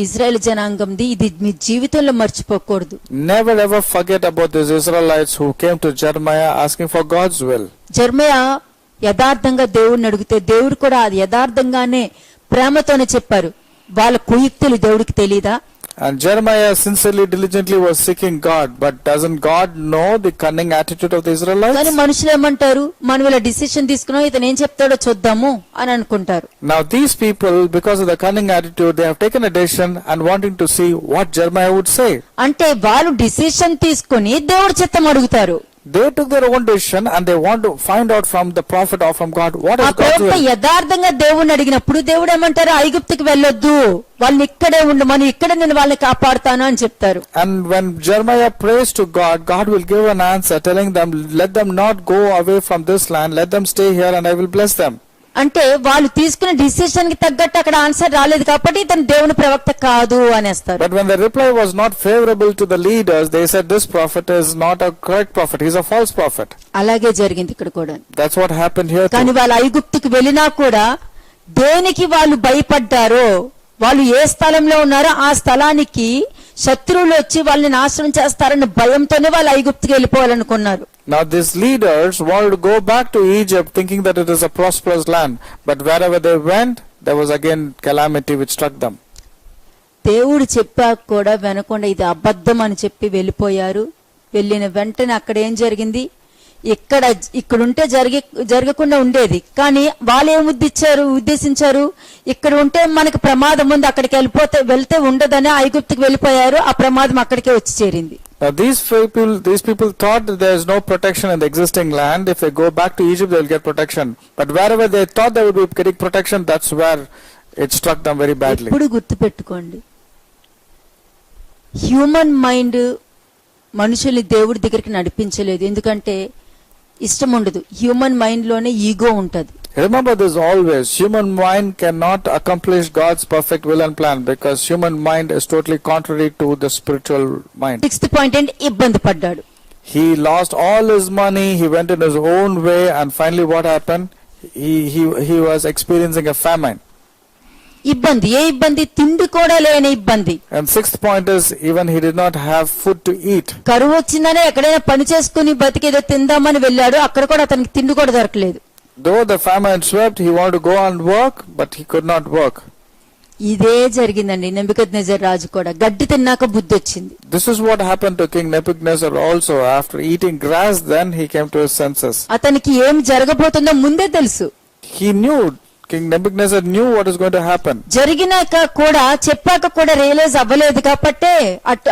ఇజ్రాయెల్ జనాంగంది, ఇది మీ జీవితంలో మర్చిపోకూడదు. Never ever forget about these Israelites who came to Jeremiah asking for God's will. జెర్మయా యథార్థంగా దేవుడిని అడిగితే దేవుడు కూడా అది యథార్థంగానే ప్రేమతోనే చెప్పారు. వాళ్ళ కుయుక్తులు దేవుడికి తెలీదా? And Jeremiah sincerely, diligently was seeking God, but doesn't God know the cunning attitude of the Israelites? కానీ మనుషులు ఏమంటారు, మనం ఇలా డిసిషన్ తీసుకున్నాం, ఇతను ఏం చెప్తాడో చూద్దాము అని అనుకుంటారు. Now these people, because of the cunning attitude, they have taken a decision and wanting to see what Jeremiah would say. అంటే వాళ్ళు డిసిషన్ తీసుకుని దేవుడి చిత్తం అడుగుతారు. They took their own decision and they want to find out from the prophet or from God what ఆ is God's ప్రవక్త will. యథార్థంగా దేవుడిని అడిగినప్పుడు దేవుడు ఏమంటారు, ఐగుప్తుకి వెళ్ళొద్దు, వాళ్ళని ఇక్కడే ఉండమని, ఇక్కడ నేను వాళ్ళని కాపాడుతాను అని చెప్తారు. And when Jeremiah prays to God, God will give an answer telling them, let them not go away from this land, let them stay here and I will bless them. అంటే వాళ్ళు తీసుకున్న డిసిషన్ కి తగ్గట్టు అక్కడ answer రాలేదు కాబట్టి ఇతను దేవుని ప్రవక్త కాదు అనేస్తారు. But when the reply was not favorable to the leaders, they said this prophet is not a correct prophet, he's a false prophet. అలాగే జరిగింది ఇక్కడ కూడా. That's what happened here కానీ too. వాళ్ళు ఐగుప్తుకు వెళ్ళినా కూడా దేనికి వాళ్ళు భయపడ్డారో, వాళ్ళు ఏ స్థలంలో ఉన్నారో ఆ స్థలానికి శత్రువులు వచ్చి వాళ్ళని నాశనం చేస్తారన్న భయంతోనే వాళ్ళు ఐగుప్తుకి వెళ్ళిపోవాలనుకున్నారు. Now these leaders wanted to go back to Egypt thinking that it is a prosperous land, but wherever they went, there was again calamity which struck them. దేవుడు చెప్పాక కూడా వినకుండా ఇది అబద్ధం అని చెప్పి వెళ్ళిపోయారు. వెళ్ళిన వెంటనే అక్కడ ఏం జరిగింది, ఇక్కడుంటే జరగకుండా ఉండేది, కానీ వాళ్ళు ఏం ఉద్దేశించారు, ఇక్కడ ఉంటే మనకు ప్రమాదం ఉంది, అక్కడికి వెళ్తే ఉండదని ఐగుప్తుకి వెళ్ళిపోయారు. ఆ ప్రమాదం అక్కడికే వచ్చి చేరింది. Now these people thought that there is no protection in the existing land. If they go back to Egypt, they will get protection. But wherever they thought they would be getting protection, that's where it struck them very badly. ఇప్పుడు గుర్తుపెట్టుకోండి, human mind మనుషుల్ని దేవుడి దగ్గరికి నడిపించలేదు, ఎందుకంటే ఇష్టం ఉండదు. Human mind లోనే ego ఉంటది. Remember this always. Human mind cannot accomplish God's perfect will and plan because human mind is totally contrary to the spiritual mind. 6th point ఏంటి, ఇబ్బంది పడ్డాడు. He lost all his money. He went in his own way, and finally, what happened? He was experiencing a famine. ఇబ్బంది, ఏ ఇబ్బంది, తిండి కూడా లేని ఇబ్బంది. And 6th point is even he did not have food to eat. కరువు వచ్చిందనే ఎక్కడైనా పని చేసుకుని బతికేదో తిందామని వెళ్ళాడు, అక్కడ కూడా అతనికి తిండి కూడా దొరకలేదు. Though the famine swept, he wanted to go and work, but he could not work. ఇదే జరిగిందండి నెబుకద్నెజర్ రాజు కూడా. గడ్డి తిన్నాక బుద్ధి వచ్చింది. This is what happened to King Nebuchadnezzar also. After eating grass, then he came to his senses. అతనికి ఏం జరగబోతుందో ముందే తెలుసు. He knew, King Nebuchadnezzar knew what is going to happen. జరిగినాక కూడా చెప్పాక కూడా రియలైజ్ అవ్వలేదు కాబట్టి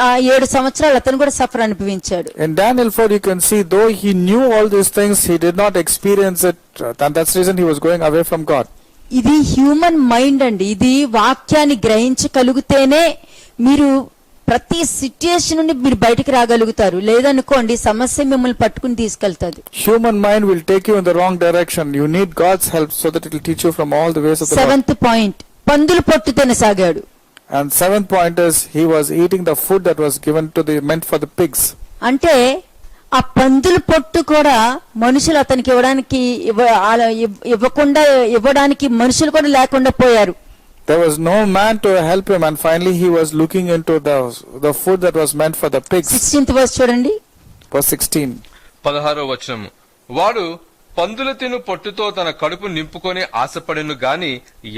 ఆ 7 సంవత్సరాలు అతను కూడా సఫర్ అనుభవించాడు. In Daniel 4 you can see, though he knew all these things, he did not experience it, and that's the reason he was going away from God. ఇది హ్యూమన్ మైండ్ అండి. ఇది వాక్యాన్ని గ్రహించగలిగితేనే మీరు ప్రతి సిట్యుయేషన్ నుండి మీరు బయటికి రాగలుగుతారు, లేదనుకోండి సమస్య మిమ్మల్ని పట్టుకుని తీసుకెళ్తాది. Human mind will take you in the wrong direction. You need God's help so that it will teach you from all the ways of the Lord. 7th point, పందులు పొట్టు తినసాగాడు. And 7th point is he was eating the food that was given to the meant for the pigs. అంటే ఆ పందుల పొట్టు కూడా మనుషులు అతనికి ఇవ్వడానికి మనుషులు కూడా లేకుండా పోయారు. There was no man to help him, and finally he was looking into the food that was meant for the pigs. 16th verse చూడండి. Verse 16. 16వ వచనము. వాడు పందుల తిను పొట్టుతో తన కడుపు నింపుకొని ఆశపడెను గాని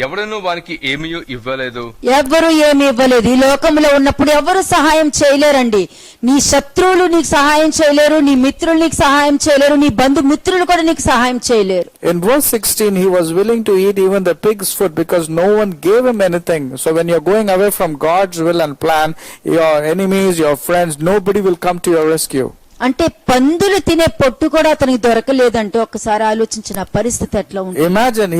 ఎవడను వానికి ఏమీ ఇవ్వలేదు. ఎవ్వరు ఏమి ఇవ్వలేదు. ఈ లోకంలో ఉన్నప్పుడు ఎవరు సహాయం చేయలేరండి. నీ శత్రువులు నీకు సహాయం చేయలేరు, నీ మిత్రులు నీకు సహాయం చేయలేరు, నీ బంధుమిత్రులు కూడా నీకు సహాయం చేయలేరు. In verse 16, he was willing to eat even the pig's food because no one gave him anything. So when you're going away from God's will and plan, your enemies, your friends, nobody will come to your rescue. అంటే పందులు తినే పొట్టు కూడా అతనికి దొరకలేదంటే ఒక్కసారి ఆలోచించిన పరిస్థితి ఎట్లా ఉంది. Imagine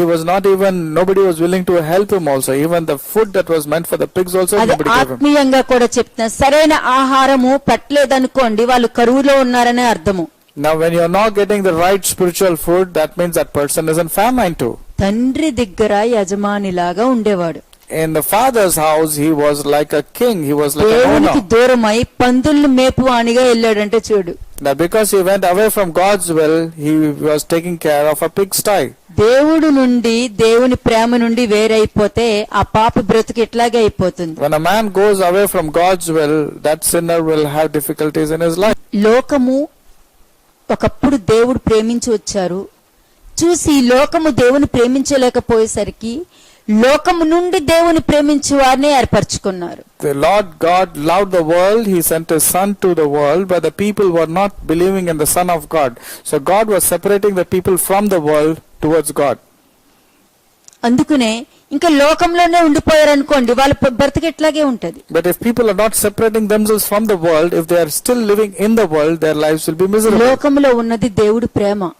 nobody was willing to help him also. Even the food that was meant for the pigs also nobody gave him. ఆత్మీయంగా కూడా చెప్తున్నా, సరైన ఆహారము పెట్టలేదనుకోండి వాళ్ళు కరువులో ఉన్నారనే అర్థము. Now when you're not getting the right spiritual food, that means that person is in famine too. తండ్రి దగ్గర యజమానిలాగా ఉండేవాడు. In the father's house, he was like a king. He was like an దేవునికి owner. దూరమై పందుల్ని మేపువానిగా వెళ్ళాడంటే చూడు. Now because he went away from God's will, he was taking care of a pigsty. దేవుడు నుండి దేవుని ప్రేమ నుండి వేరైపోతే ఆ పాప బ్రతుకు ఇట్లాగే అయిపోతుంది. When a man goes away from God's will, that sinner will have difficulties in his life. లోకము ఒకప్పుడు దేవుడు ప్రేమించి వచ్చారు. చూసి ఈ లోకము దేవుని ప్రేమించలేకపోయేసరికి లోకము నుండి దేవుని ప్రేమించి వారిని ఏర్పరచుకున్నారు. The Lord God loved the world. He sent his son to the world, but the people were not believing in the Son of God. So God was separating the people from the world towards God. అందుకనే ఇంకా లోకంలోనే ఉండిపోయారు అనుకోండి, వాళ్ళ బ్రతుకు ఇట్లాగే ఉంటది. But if people are not separating themselves from the world, if they are still living in the world, their lives will be miserable. లోకంలో ఉన్నది దేవుడి ప్రేమ.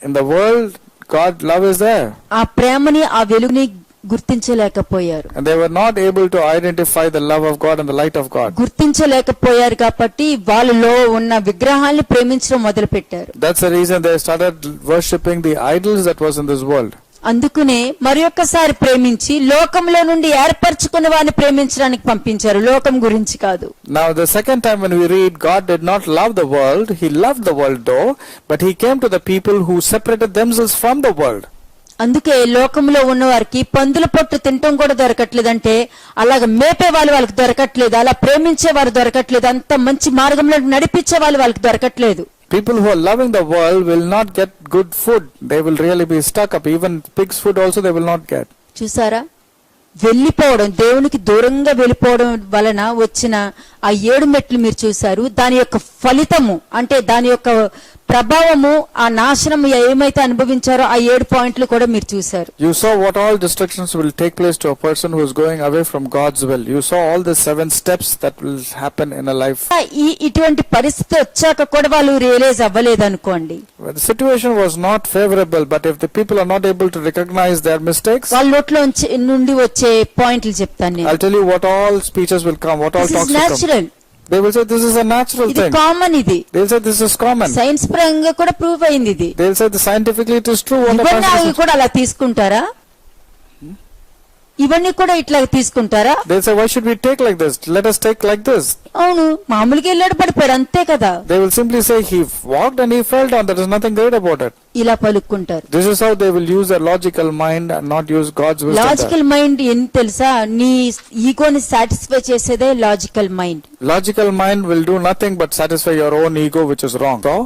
In the world, God love is there. ఆ ప్రేమని ఆ వెలుగుని గుర్తించలేకపోయారు. And they were not able to identify the love of God and the light of God. గుర్తించలేకపోయారు కాబట్టి వాళ్ళలో ఉన్న విగ్రహాల్ని ప్రేమించడం మొదలు పెట్టారు. That's the reason they started worshipping the idols that was in this world. అందుకనే మరి ఒక్కసారి ప్రేమించి లోకంలో నుండి ఏర్పరచుకున్న వారిని ప్రేమించడానికి పంపించారు, లోకం గురించి కాదు. Now the second time when we read, God did not love the world, he loved the world though, but he came to the people who separated themselves from the world. అందుకే లోకంలో ఉన్న వారికి పందుల పొట్టు తినటం కూడా దొరకట్లేదంటే అలాగ మేపే వాళ్ళకి దొరకట్లేదు, అలా ప్రేమించే వారు దొరకట్లేదు, అంత మంచి మార్గంలో నడిపించే వాళ్ళకి దొరకట్లేదు. People who are loving the world will not get good food. They will really be stuck up. Even pig's food also they will not get. చూసారా, వెళ్ళిపోవడం, దేవునికి దూరంగా వెళ్ళిపోవడం వలన వచ్చిన ఆ 7 మెట్లు మీరు చూసారు. దాని యొక్క ఫలితము అంటే దాని యొక్క ప్రభావము, ఆ నాశనం ఏమైతే అనుభవించారో ఆ 7 పాయింట్లు కూడా మీరు చూసారు. You saw what all destructions will take place to a person who is going away from God's will. You saw all the 7 steps that will happen in a life. ఇటువంటి పరిస్థితి వచ్చాక కూడా వాళ్ళు రియలైజ్ అవ్వలేదు అనుకోండి. The situation was not favorable, but if the people are not able to recognize their mistakes, వాళ్ళ నోట్లో నుండి వచ్చే పాయింట్లు చెప్తాను నేను. I'll tell you what all speeches will come, what all talks will come. They will say this is a natural ఇది thing. Common, ఇది They'll say this is common. Science పరంగా కూడా ప్రూవ్ అయింది ఇది. They'll say scientifically it is true. ఇవన్నీ అవి కూడా అలా తీసుకుంటారా? ఇవన్నీ కూడా ఇట్లా తీసుకుంటారా? They'll say why should we take like this? Let us take like this. అవును, మామూలుగా వెళ్ళాడు పడిపోయాడు అంతే కదా. They will simply say he walked and he fell down. There is nothing great about it. ఇలా పలుక్కుంటారు. This is how they will use their logical mind and not use God's wisdom. Logical mind ఏం తెలుసా? నీ ఈగోని satisfy చేసేదే logical mind. Logical mind will do nothing but satisfy your own ego, which is wrong. So,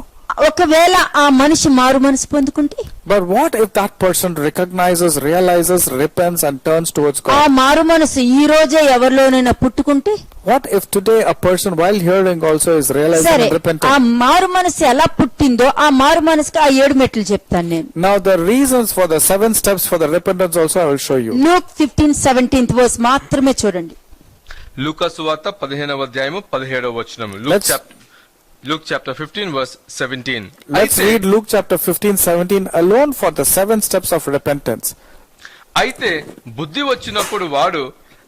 ఒకవేళ ఆ మనిషి మారు మనసు పొందుకుంటే, but what if that person recognizes, realizes, repents and turns towards ఆ God? మారు మనసు ఈ రోజే ఎవరిలోనైనా పుట్టుకుంటే? What if today a person while hearing also is realizing సరే, and repenting? ఆ మారు మనసు ఎలా పుట్టిందో ఆ మారు మనసుకి ఆ 7 మెట్లు చెప్తాను నేను. Now the reasons for the 7 steps for the repentance also I will show you. Luke 15:17 verse మాత్రమే చూడండి. లూకా సువార్త 15వ అధ్యాయము 17వ వచనం. Luke chapter 15 verse 17. Let's read Luke chapter 15:17 alone for the 7 steps of repentance. అయితే బుద్ధి వచ్చినప్పుడు వాడు,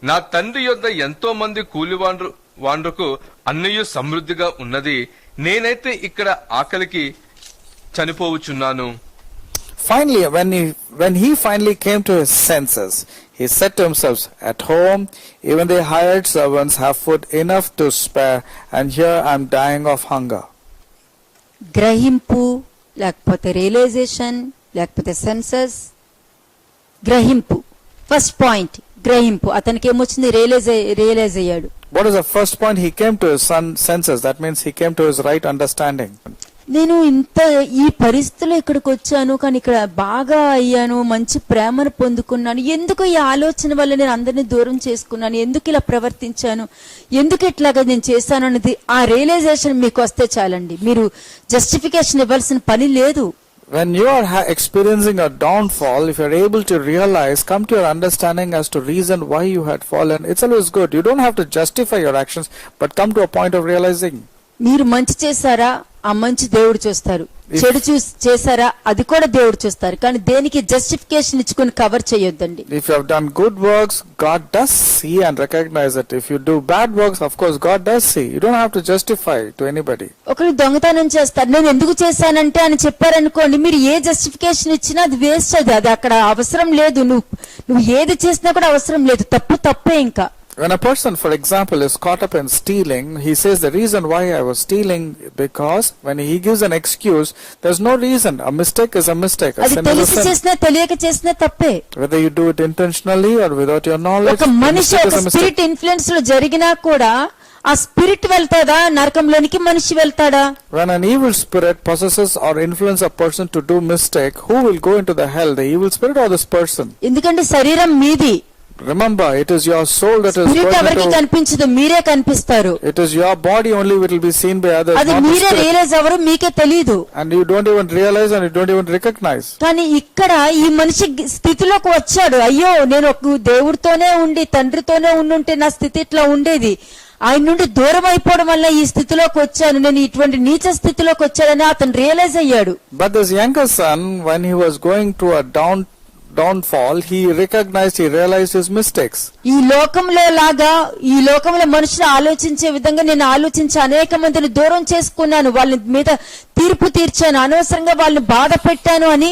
నా తండ్రి యొద్ద ఎంతో మంది కూలివాండ్రకు అన్నయు సమృద్ధిగా ఉన్నది, నేనైతే ఇక్కడ ఆకలికి చనిపోవచ్చున్నాను. Finally, when he finally came to his senses, he said to himself, at home, even the hired servants have food enough to spare, and here I am dying of hunger. గ్రహింపు, లేకపోతే రియలైజేషన్, లేకపోతే census. గ్రహింపు first point, గ్రహింపు. అతనికి ఏమొచ్చింది? Realise అయ్యాడు. What is the first point? He came to his senses. That means he came to his right understanding. నేను ఈ పరిస్థితిలో ఇక్కడికి వచ్చాను, కానీ ఇక్కడ బాగా అయ్యాను, మంచి ప్రేమను పొందుకున్నాను, ఎందుకు ఈ ఆలోచన వల్ల నేను అందరినీ దూరం చేసుకున్నాను, ఎందుకు ఇలా ప్రవర్తించాను, ఎందుకు ఇట్లాగా నేను చేశాను అనేది ఆ రియలైజేషన్ మీకు వస్తే చాలండి. మీరు జస్టిఫికేషన్ ఇవ్వాల్సిన పని లేదు. When you are experiencing a downfall, if you are able to realize, come to your understanding as to reason why you had fallen, it's always good. You don't have to justify your actions, but come to a point of realizing. మీరు మంచి చేశారా, ఆ మంచి దేవుడు చూస్తారు. చెడు చేశారా, అది కూడా దేవుడు చూస్తారు. కానీ దేనికి జస్టిఫికేషన్ ఇచ్చుకొని కవర్ చేయొద్దండి. If you have done good works, God does see and recognize it. If you do bad works, of course God does see. You don't have to justify to anybody. ఒకరు దొంగతనం చేస్తారు, నేను ఎందుకు చేశానంటే అని చెప్పారనుకోండి, మీరు ఏ జస్టిఫికేషన్ ఇచ్చినా అది వేస్ట్. అది అక్కడ అవసరం లేదు. నువ్వు ఏది చేసినా కూడా అవసరం లేదు. తప్పే. ఇంకా when a person, for example, is caught up in stealing, he says the reason why I was stealing, because when he gives an excuse, there's no reason. A mistake is a mistake. A అది sin is a తెలిసి sin. చేసినా తెలియక చేసినా తప్పే. Whether you do it intentionally or without your knowledge, ఒక a మనిషి mistake ఒక is a mistake. Spirit influence లో జరిగినా కూడా ఆ స్పిరిట్ వెళ్తాదా నరకంలోనికి, మనిషి వెళ్తాడా? When an evil spirit possesses or influences a person to do mistake, who will go into the hell, the evil spirit or this person? ఎందుకంటే శరీరం మీది. Remember, it is your soul that is spirit ఎవరికి going into. కనిపించదు, మీరే కనిపిస్తారు. It is your body only which will be seen by others, అది not the మీరే spirit. Realise అవ్వరు, మీకే తెలీదు. And you don't even realize and you don't even recognize. కానీ ఇక్కడ ఈ మనిషి స్థితిలోకి వచ్చాడు. అయ్యో, నేను ఒక దేవుడితోనే ఉండి తండ్రితోనే ఉండుంటే నా స్థితి ఇట్లా ఉండేది, ఆయన నుండి దూరం అయిపోవడం వల్ల ఈ స్థితిలోకి వచ్చాను, నేను ఇటువంటి నీచ స్థితిలోకి వచ్చాడని అతను రియలైజ్ అయ్యాడు. But this younger son, when he was going through a downfall, he recognized, he realized his mistakes. ఈ లోకంలో మనుషులు ఆలోచించే విధంగా నేను ఆలోచించి అనేక మందిని దూరం చేసుకున్నాను, వాళ్ళ మీద తీర్పు తీర్చాను, అనవసరంగా వాళ్ళని బాధ పెట్టాను అని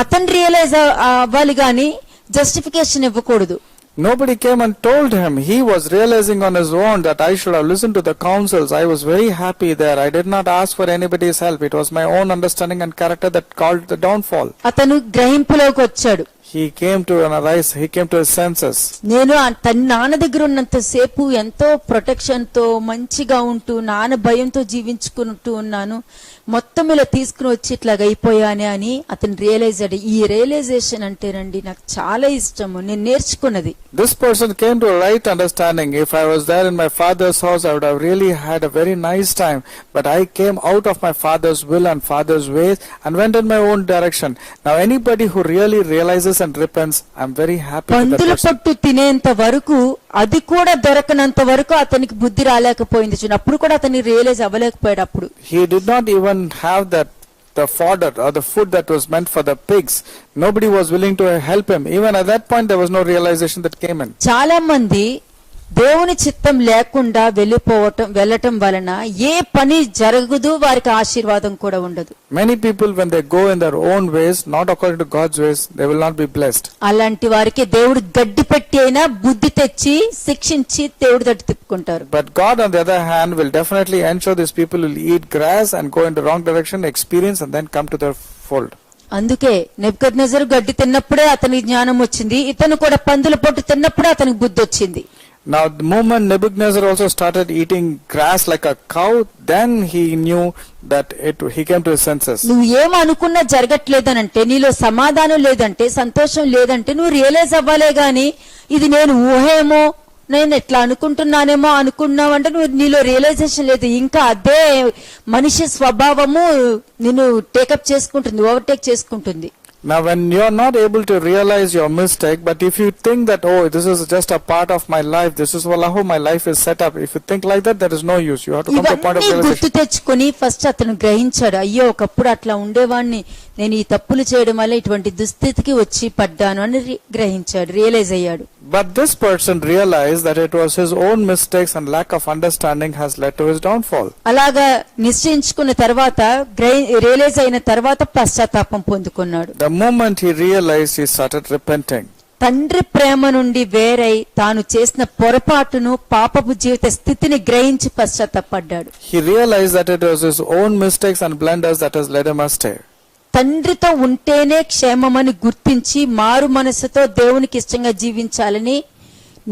అతను రియలైజ్ అవ్వాలి, గాని జస్టిఫికేషన్ ఇవ్వకూడదు. Nobody came and told him. He was realizing on his own that I should have listened to the counsels. I was very happy there. I did not ask for anybody's help. It was my own understanding and character that caused the downfall. అతను గ్రహింపులోకి వచ్చాడు. He came to analyze. He came to his senses. నేను తన నాన్న దగ్గర ఉన్నంత సేపు ఎంతో protection తో మంచిగా ఉంటూ నాన్న భయంతో జీవించుకుంటూ ఉన్నాను, మొత్తం ఇలా తీసుకుని వచ్చి ఇట్లాగ అయిపోయానే అని అతను రియలైజ్ అయ్యాడు. ఈ రియలైజేషన్ అంటేనండి నాకు చాలా ఇష్టము, నేను నేర్చుకున్నది. This person came to a right understanding. If I was there in my father's house, I would have really had a very nice time. But I came out of my father's will and father's ways and went in my own direction. Now anybody who really realizes and repents, I'm very happy with that పందుల person. పట్టు తినేంత వరకు, అది కూడా దొరకనంత వరకు అతనికి బుద్ధి రాలేకపోయింది. అప్పుడు కూడా అతన్ని రియలైజ్ అవ్వలేకపోయాడు. అప్పుడు He did not even have the fodder or the food that was meant for the pigs. Nobody was willing to help him. Even at that point, there was no realization that came in. చాలా మంది దేవుని చిత్తం లేకుండా వెళ్ళటం వలన ఏ పని జరగదు, వారికి ఆశీర్వాదం కూడా ఉండదు. Many people, when they go in their own ways, not according to God's ways, they will not be blessed. అలాంటి వారికి దేవుడు గడ్డి పెట్టి అయినా బుద్ధి తెచ్చి శిక్షించి దేవుడి దగ్గర తిప్పుకుంటారు. But God, on the other hand, will definitely ensure these people will eat grass and go in the wrong direction, experience, and then come to their fold. అందుకే నెబుకద్నెజరు గడ్డి తిన్నప్పుడే అతనికి జ్ఞానం వచ్చింది, ఇతను కూడా పందుల పొట్టు తిన్నప్పుడే అతనికి బుద్ధి వచ్చింది. Now, the moment Nebuchadnezzar also started eating grass like a cow, then he knew that he came to his senses. నువ్వు ఏమనుకున్నా జరగట్లేదనంటే, నీలో సమాధానం లేదంటే, సంతోషం లేదంటే నువ్వు రియలైజ్ అవ్వాలే గాని ఇది నేను ఊహేమో, నేను ఎట్లా అనుకుంటున్నానేమో అనుకున్నావంటే నువ్వు నీలో రియలైజేషన్ లేదు. ఇంకా అదే మనిషి స్వభావము నిన్ను టేకప్ చేసుకుంటుంది, ఓవర్టేక్ చేసుకుంటుంది. Now, when you are not able to realize your mistake, but if you think that, oh, this is just a part of my life, this is how my life is set up, if you think like that, there is no use. You have to come to a point of ఇవన్నీ realization. గుర్తు తెచ్చుకొని first అతను గ్రహించాడు, అయ్యో ఒకప్పుడు అట్లా ఉండేవాడిని, నేను ఈ తప్పులు చేయడం వల్ల ఇటువంటి దుస్థితికి వచ్చి పడ్డాను అని గ్రహించాడు, రియలైజ్ అయ్యాడు. But this person realized that it was his own mistakes and lack of understanding has led to his downfall. అలాగా నిశ్చయించుకున్న తర్వాత, రియలైజ్ అయిన తర్వాత పశ్చాత్తాపం పొందుకున్నాడు. The moment he realized, he started repenting. తండ్రి ప్రేమ నుండి వేరై తాను చేసిన పొరపాటును పాపపు జీవిత స్థితిని గ్రహించి పశ్చాత్తపడ్డాడు. He realized that it was his own mistakes and blunders that has led him astray. తండ్రితో ఉంటేనే క్షేమమని గుర్తించి మారు మనసుతో దేవునికి ఇష్టంగా జీవించాలని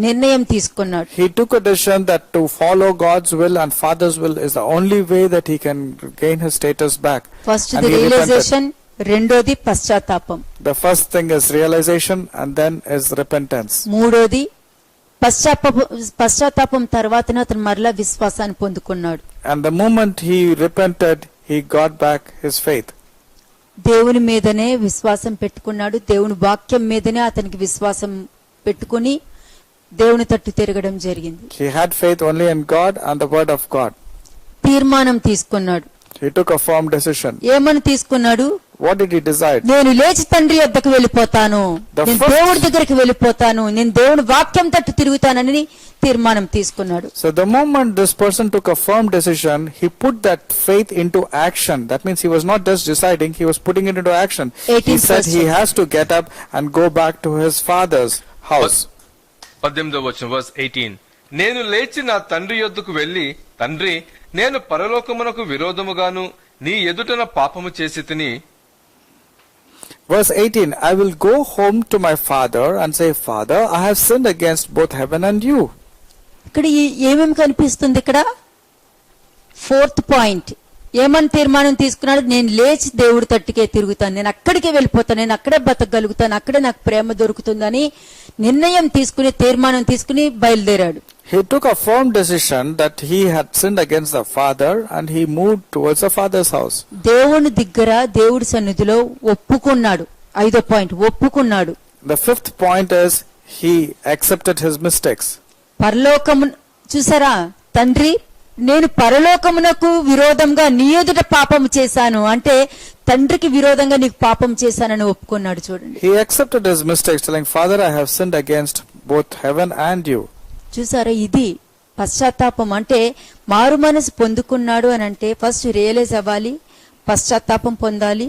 నిర్ణయం తీసుకున్నాడు. He took a decision that to follow God's will and Father's will is the only way that he can gain his status back. First And the he repented. Realization, రెండోది పశ్చాత్తాపం, The first thing is realization and then is repentance. మూడోది పశ్చాత్తాపం తర్వాతనే అతను మరలా విశ్వాసాన్ని పొందుకున్నాడు. And the moment he repented, he got back his faith. దేవుని మీదనే విశ్వాసం పెట్టుకున్నాడు. దేవుని వాక్యం మీదనే అతనికి విశ్వాసం పెట్టుకుని దేవుని తట్టు తిరగడం జరిగింది. He had faith only in God and the word of God. తీర్మానం తీసుకున్నాడు. He took a firm decision. ఏమని తీసుకున్నాడు? What did he decide? నేను లేచి తండ్రి వద్దకు వెళ్ళిపోతాను, The నేను first- దేవుడి దగ్గరికి వెళ్ళిపోతాను, నేను దేవుని వాక్యం తట్టు తిరుగుతానని తీర్మానం తీసుకున్నాడు. So the moment this person took a firm decision, he put that faith into action. That means he was not just deciding, he was putting it into action. He 18th said verse. he has to get up and go back to his father's house. 18వ వచనం verse 18. నేను లేచి నా తండ్రి యొద్దకు వెళ్లి, తండ్రి, నేను పరలోకమునకు విరోధముగాను నీ ఎదుటన పాపము చేసి తిని. Verse 18, I will go home to my father and say, Father, I have sinned against both heaven and you. ఇక్కడ ఏమేమి కనిపిస్తుంది? ఇక్కడ ఫోర్త్ పాయింట్ ఏమని తీర్మానం తీసుకున్నాడు? నేను లేచి దేవుడి తట్టుకే తిరుగుతాను, నేను అక్కడికే వెళ్ళిపోతాను, నేను అక్కడే బతకగలుగుతాను, అక్కడే నాకు ప్రేమ దొరుకుతుందని నిర్ణయం తీసుకుని తీర్మానం తీసుకుని బయలుదేరాడు. He took a firm decision that he had sinned against the father and he moved towards the father's house. దేవుని దగ్గర దేవుడి సన్నిధిలో ఒప్పుకున్నాడు. 5వ పాయింట్ ఒప్పుకున్నాడు. The fifth point is he accepted his mistakes. పరలోకము చూసారా, తండ్రి నేను పరలోకమునకు విరోధంగా నీ ఎదుట పాపం చేశాను అంటే తండ్రికి విరోధంగా నీకు పాపం చేశానని ఒప్పుకున్నాడు. చూడండి, He accepted his mistakes, telling, Father, I have sinned against both heaven and you. చూసారా, ఇది పశ్చాత్తాపం అంటే మారు మనసు పొందుకున్నాడు అని అంటే ఫస్ట్ రియలైజ్ అవ్వాలి, పశ్చాత్తాపం పొందాలి,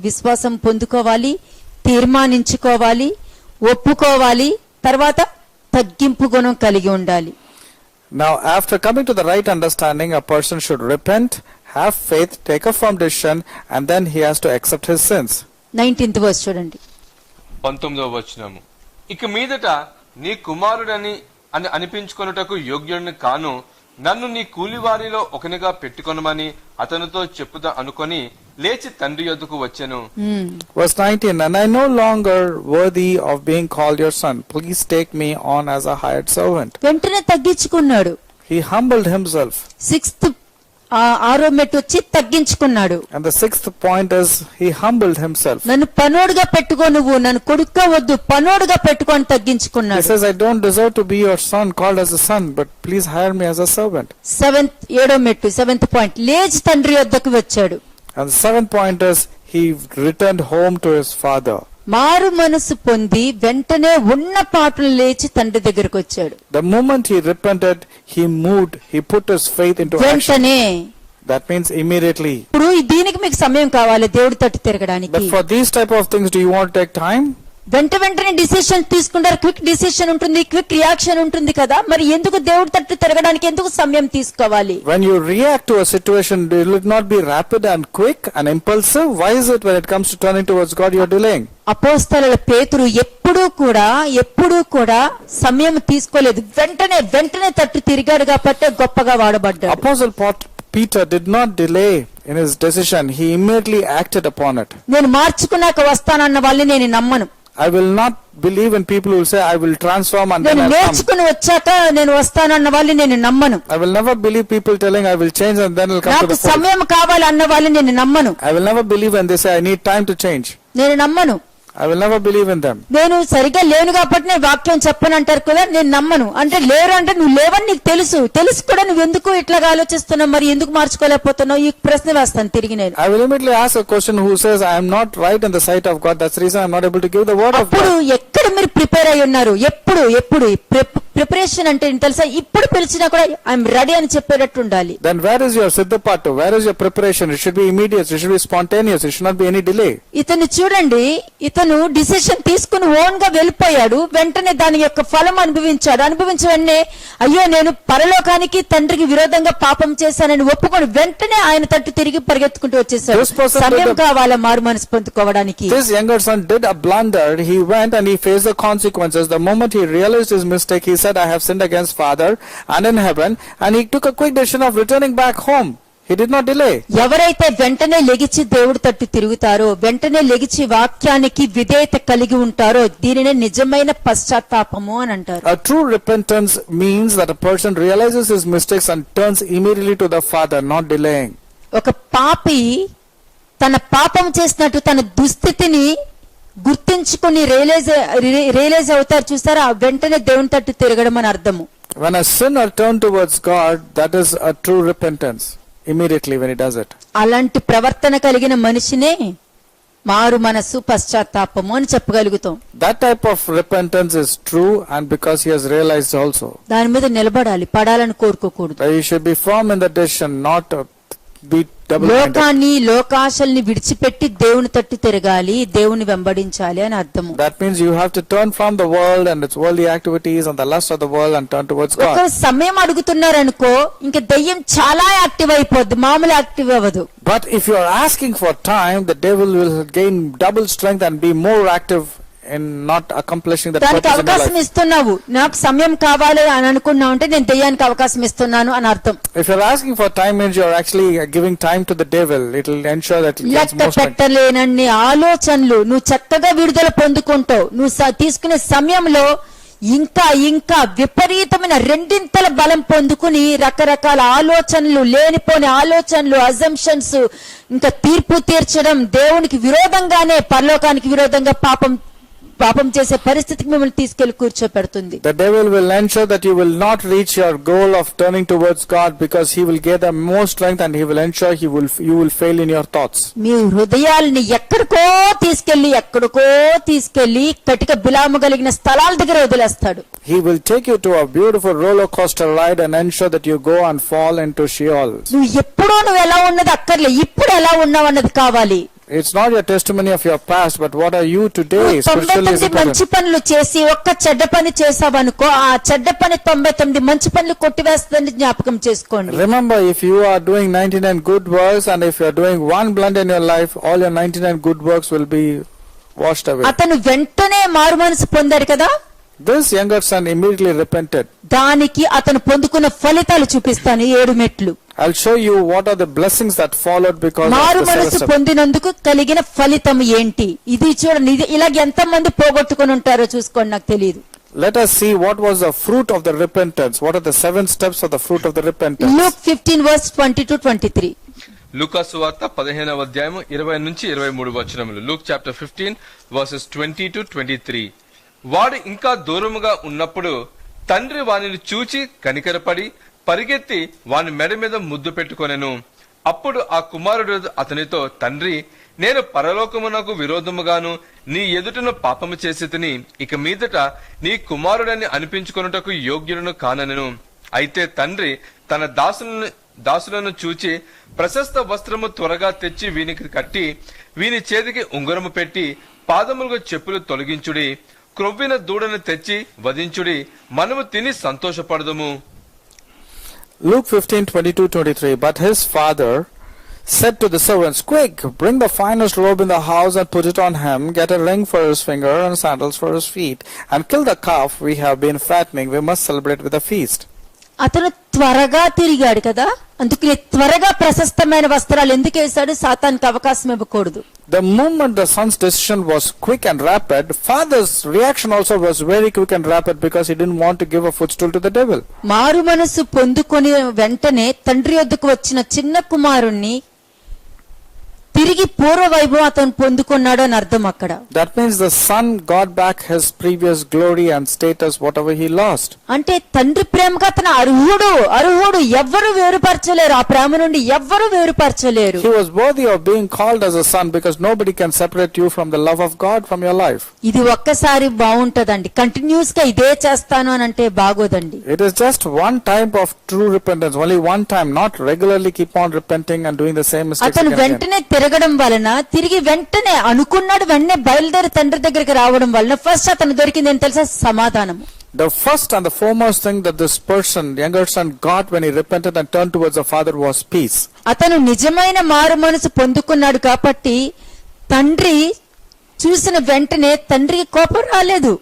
విశ్వాసం పొందుకోవాలి, తీర్మానించుకోవాలి, ఒప్పుకోవాలి, తర్వాత తగ్గింపు గుణం కలిగి ఉండాలి. Now, after coming to the right understanding, a person should repent, have faith, take a firm decision, and then he has to accept his sins. 19th verse చూడండి. 19వ వచనము. ఇక మీదట నీ కుమారుడని అనిపించుకొనుటకు యోగ్యుడిని కాను, నన్ను నీ కూలివారిలో ఒకనిగా పెట్టుకొనమని అతనితో చెప్పుదా అనుకొని లేచి తండ్రి యొద్దకు వచ్చెను. Verse 19, and I no longer worthy of being called your son. Please take me on as a hired servant. వెంటనే తగ్గించుకున్నాడు. He humbled himself. 6th 6వ మెట్టు వచ్చి తగ్గించుకున్నాడు. And the sixth point is he humbled himself. నన్ను పనోడుగా పెట్టుకో, నువ్వు నన్ను కొడుకుగా వద్దు, పనోడుగా పెట్టుకొని He తగ్గించుకున్నాడు. says, I don't deserve to be your son, called as a son, but please hire me as a servant. 7th మెట్టు 7th పాయింట్ లేచి తండ్రి వద్దకు వచ్చాడు. And the seventh point is he returned home to his father. మారు మనసు పొంది వెంటనే ఉన్న పాటలు లేచి తండ్రి దగ్గరకు వచ్చాడు. The moment he repented, he moved, he put his faith into action. వెంటనే. That means immediately. ఇప్పుడు దీనికి మీకు సమయం కావాలి దేవుడి తట్టు తిరగడానికి. But for these type of things, do you want to take time? వెంటనే డిసిషన్ తీసుకుంటారు. క్విక్ డిసిషన్ ఉంటుంది, క్విక్ రియాక్షన్ ఉంటుంది కదా, మరి ఎందుకు దేవుడి తట్టు తిరగడానికి ఎందుకు సమయం తీసుకోవాలి? When you react to a situation, will it not be rapid and quick and impulsive? Why is it when it comes to turning towards God, you are delaying? అపోస్తలుల పేతురు ఎప్పుడూ కూడా సమయం తీసుకోలేదు. వెంటనే తట్టు తిరిగాడు కాబట్టి గొప్పగా వాడబడ్డాడు. Apostle Peter did not delay in his decision. He immediately acted upon it. నేను మార్చుకున్నాక వస్తానన్న వాళ్ళని నేను నమ్మను. I will not believe in people who will say, I will transform and then నేను I'll come. నేర్చుకుని వచ్చాక నేను వస్తానన్న వాళ్ళని నేను నమ్మను. I will never believe people telling I will change and then I'll come to నాకు the fold. సమయం కావాలి అన్న వాళ్ళని నేను నమ్మను. I will never believe when they say I need time to change. నేను నమ్మను. I will never believe in them. నేను సరిగా లేను కాబట్టి నేను వాక్యం చెప్పను అంటారు కదా, నేను నమ్మను. అంటే లేరు అంటే నువ్వు లేవని నీకు తెలుసు కూడా నువ్వు ఎందుకు ఇట్లాగా ఆలోచిస్తున్నావు, మరి ఎందుకు మార్చుకోలేకపోతున్నావు? ఈ ప్రశ్న వేస్తాను తిరిగి నేను. I will immediately ask a question who says I am not right in the sight of God. That's the reason I am not able to give the word of అప్పుడు God. ఎక్కడ మీరు ప్రిపేర్ అయి ఉన్నారు? ఎప్పుడు preparation అంటే ఏంటి తెలుసా? ఇప్పుడు పిలిచినా కూడా ఐఎమ్ రెడీ అని చెప్పేటట్టు ఉండాలి. Then where is your siddhapattu? Where is your preparation? It should be immediate. It should be spontaneous. It should not be any delay. ఇతన్ని చూడండి, ఇతను అతను డిసిషన్ తీసుకుని ఓన్ గా వెళ్ళిపోయాడు. వెంటనే దాని యొక్క ఫలం అనుభవించాడు. అనుభవించిన వెంటనే అయ్యో నేను పరలోకానికి తండ్రికి విరోధంగా పాపం చేశానని ఒప్పుకొని వెంటనే ఆయన తట్టు తిరిగి పరిగెత్తుకుంటూ వచ్చేసాడు. This person సమయం did a- కావాలా మారు మనసు పొందుకోవడానికి. This younger son did a blunder. He went and he faced the consequences. The moment he realized his mistake, he said, I have sinned against Father and in heaven. And he took a quick decision of returning back home. He did not delay. ఎవరైతే వెంటనే లెగిచి దేవుడి తట్టు తిరుగుతారో, వెంటనే లెగిచి వాక్యానికి విధేయత కలిగి ఉంటారో దీనినే నిజమైన పశ్చాత్తాపము అని అంటారు. A true repentance means that a person realizes his mistakes and turns immediately to the Father, not delaying. ఒక పాపి తన పాపం చేసినట్టు తన దుస్థితిని గుర్తించుకుని రియలైజ్ అవుతారు చూసారా, వెంటనే దేవుని తట్టు తిరగడం అని అర్థము. When a sinner turns towards God, that is a true repentance. Immediately when he does it. అలాంటి ప్రవర్తన కలిగిన మనిషినే మారు మనసు పశ్చాత్తాపము అని చెప్పగలుగుతాం. That type of repentance is true, and because he has realized also. దాని మీద నిలబడాలి, పడాలని కోరుకోకూడదు. He should be firm in the decision, not be double-minded. లోకాన్ని లోకాశల్ని విడిచిపెట్టి దేవుని తట్టు తిరగాలి, దేవుని వెంబడించాలి అని అర్థము. That means you have to turn from the world and its worldly activities and the lust of the world and turn towards ఒక God. సమయం అడుగుతున్నారనుకో ఇంకా దెయ్యం చాలా యాక్టివ్ అయిపోద్ది, మామూలు యాక్టివ్ అవ్వదు. But if you are asking for time, the devil will gain double strength and be more active in not accomplishing that దానికి purpose in your అవకాశం life. ఇస్తున్నావు, నాకు సమయం కావాలి అని అనుకున్నావు అంటే నేను దెయ్యానికి అవకాశం ఇస్తున్నాను అని అర్థం. If you are asking for time, means you are actually giving time to the devil. It will ensure that he gets లెక్క more strength. పెట్టలేనన్ని ఆలోచనలు నువ్వు చక్కగా విడుదల పొందుకుంటావు. నువ్వు తీసుకునే సమయంలో ఇంకా ఇంకా విపరీతమైన రెండింతల బలం పొందుకుని రకరకాల ఆలోచనలు, లేనిపోని ఆలోచనలు, అజంప్షన్స్, ఇంకా తీర్పు తీర్చడం, దేవునికి విరోధంగానే పరలోకానికి విరోధంగా పాపం చేసే పరిస్థితికి మిమ్మల్ని తీసుకెళ్లి కూర్చోపెడుతుంది. The devil will ensure that you will not reach your goal of turning towards God, because he will gather more strength and he will ensure you will fail in your thoughts. మీ హృదయాల్ని ఎక్కడికో తీసుకెళ్లి కటిక బిలాము కలిగిన స్థలాల దగ్గర వదిలేస్తాడు. He will take you to a beautiful roller coaster ride and ensure that you go and fall into Sheol. నువ్వు ఎలా ఉన్నది అక్కర్లే, ఇప్పుడు ఎలా ఉన్నావు అన్నది కావాలి. It's not your testimony of your past, but what are you today? Spiritually is 99 మంచి important. పనులు చేసి ఒక్క చెడ్డ పని చేసావనుకో, ఆ చెడ్డ పని 99 మంచి పనులు కొట్టివేస్తుందని జ్ఞాపకం చేసుకోండి. Remember, if you are doing 99 good works and if you are doing one blunder in your life, all your 99 good works will be washed away. అతను వెంటనే మారు మనసు పొందాడు కదా, This younger son immediately repented. దానికి అతను పొందుకున్న ఫలితాలు చూపిస్తాను 7 మెట్లు. I'll show you what are the blessings that followed because మారు of the మనసు celestial. పొందినందుకు కలిగిన ఫలితం ఏంటి, ఇది చూడండి. ఇలాగ ఎంతమంది పోగొట్టుకుని ఉంటారో చూసుకోండి, నాకు తెలియదు. Let us see what was the fruit of the repentance. What are the 7 steps of the fruit of the repentance? Luke 15:20-23. లూకా సువార్త 15వ అధ్యాయం 20 నుంచి 23 వచనములు. Luke chapter 15 versus 20-23. వాడు ఇంకా దూరముగా ఉన్నప్పుడు తండ్రి వానిని చూచి కనికరపడి పరిగెత్తి వాని మెడ మీద ముద్దు పెట్టుకొనెను. అప్పుడు ఆ కుమారుడు అతనితో, తండ్రి, నేను పరలోకమునకు విరోధముగాను నీ ఎదుటను పాపము చేసి తిని ఇక మీదట నీ కుమారుడని అనిపించుకొనుటకు యోగ్యులను కాననెను. అయితే తండ్రి తన దాసులను చూచి ప్రశస్త వస్త్రము త్వరగా తెచ్చి వీనికి కట్టి వీని చేతికి ఉంగరము పెట్టి పాదములకు చెప్పులు తొలగించుడి, క్రొవ్విన దూడను తెచ్చి వధించుడి, మనము తిని సంతోషపడదుము. Luke 15:22-23. But his father said to the servants, quick, bring the finest robe in the house and put it on him. Get a ring for his finger and sandals for his feet. And kill the calf we have been fattening. We must celebrate with a feast. అతను త్వరగా తిరిగాడు కదా, అందుకని త్వరగా ప్రశస్తమైన వస్త్రాలు ఎందుకు వేశాడు? సాతానికి అవకాశం ఇవ్వకూడదు. The moment the son's decision was quick and rapid, father's reaction also was very quick and rapid, because he didn't want to give a footstool to the devil. మారు మనసు పొందుకొని వెంటనే తండ్రి వద్దకు వచ్చిన చిన్న కుమారుణ్ణి తిరిగి పూర్వ వైభవం అతను పొందుకున్నాడు అని అర్థం అక్కడ. That means the son got back his previous glory and status, whatever he lost. అంటే తండ్రి ప్రేమగా అతను అర్హుడు, ఎవ్వరు వేరుపరచలేరు, ఆ ప్రేమ నుండి ఎవ్వరు వేరుపరచలేరు. He was worthy of being called as a son, because nobody can separate you from the love of God from your life. ఇది ఒక్కసారి బాగుంటదండి, కంటిన్యూస్ గా ఇదే చేస్తాను అని అంటే బాగోదండి. It is just one type of true repentance, only one time, not regularly keep on repenting and doing the same mistakes అతను again and again. వెంటనే తిరగ జరగడం వలన తిరిగి వెంటనే అనుకున్నాడు వెంటనే బయలుదేరి తండ్రి దగ్గరికి రావడం వలన ఫస్ట్ అతను దొరికింది ఏం తెలుసా? సమాధానం. The first and the foremost thing that this person, younger son, got when he repented and turned towards the father was peace. అతను నిజమైన మారు మనసు పొందుకున్నాడు కాబట్టి తండ్రి చూసిన వెంటనే తండ్రికి కోపం రాలేదు.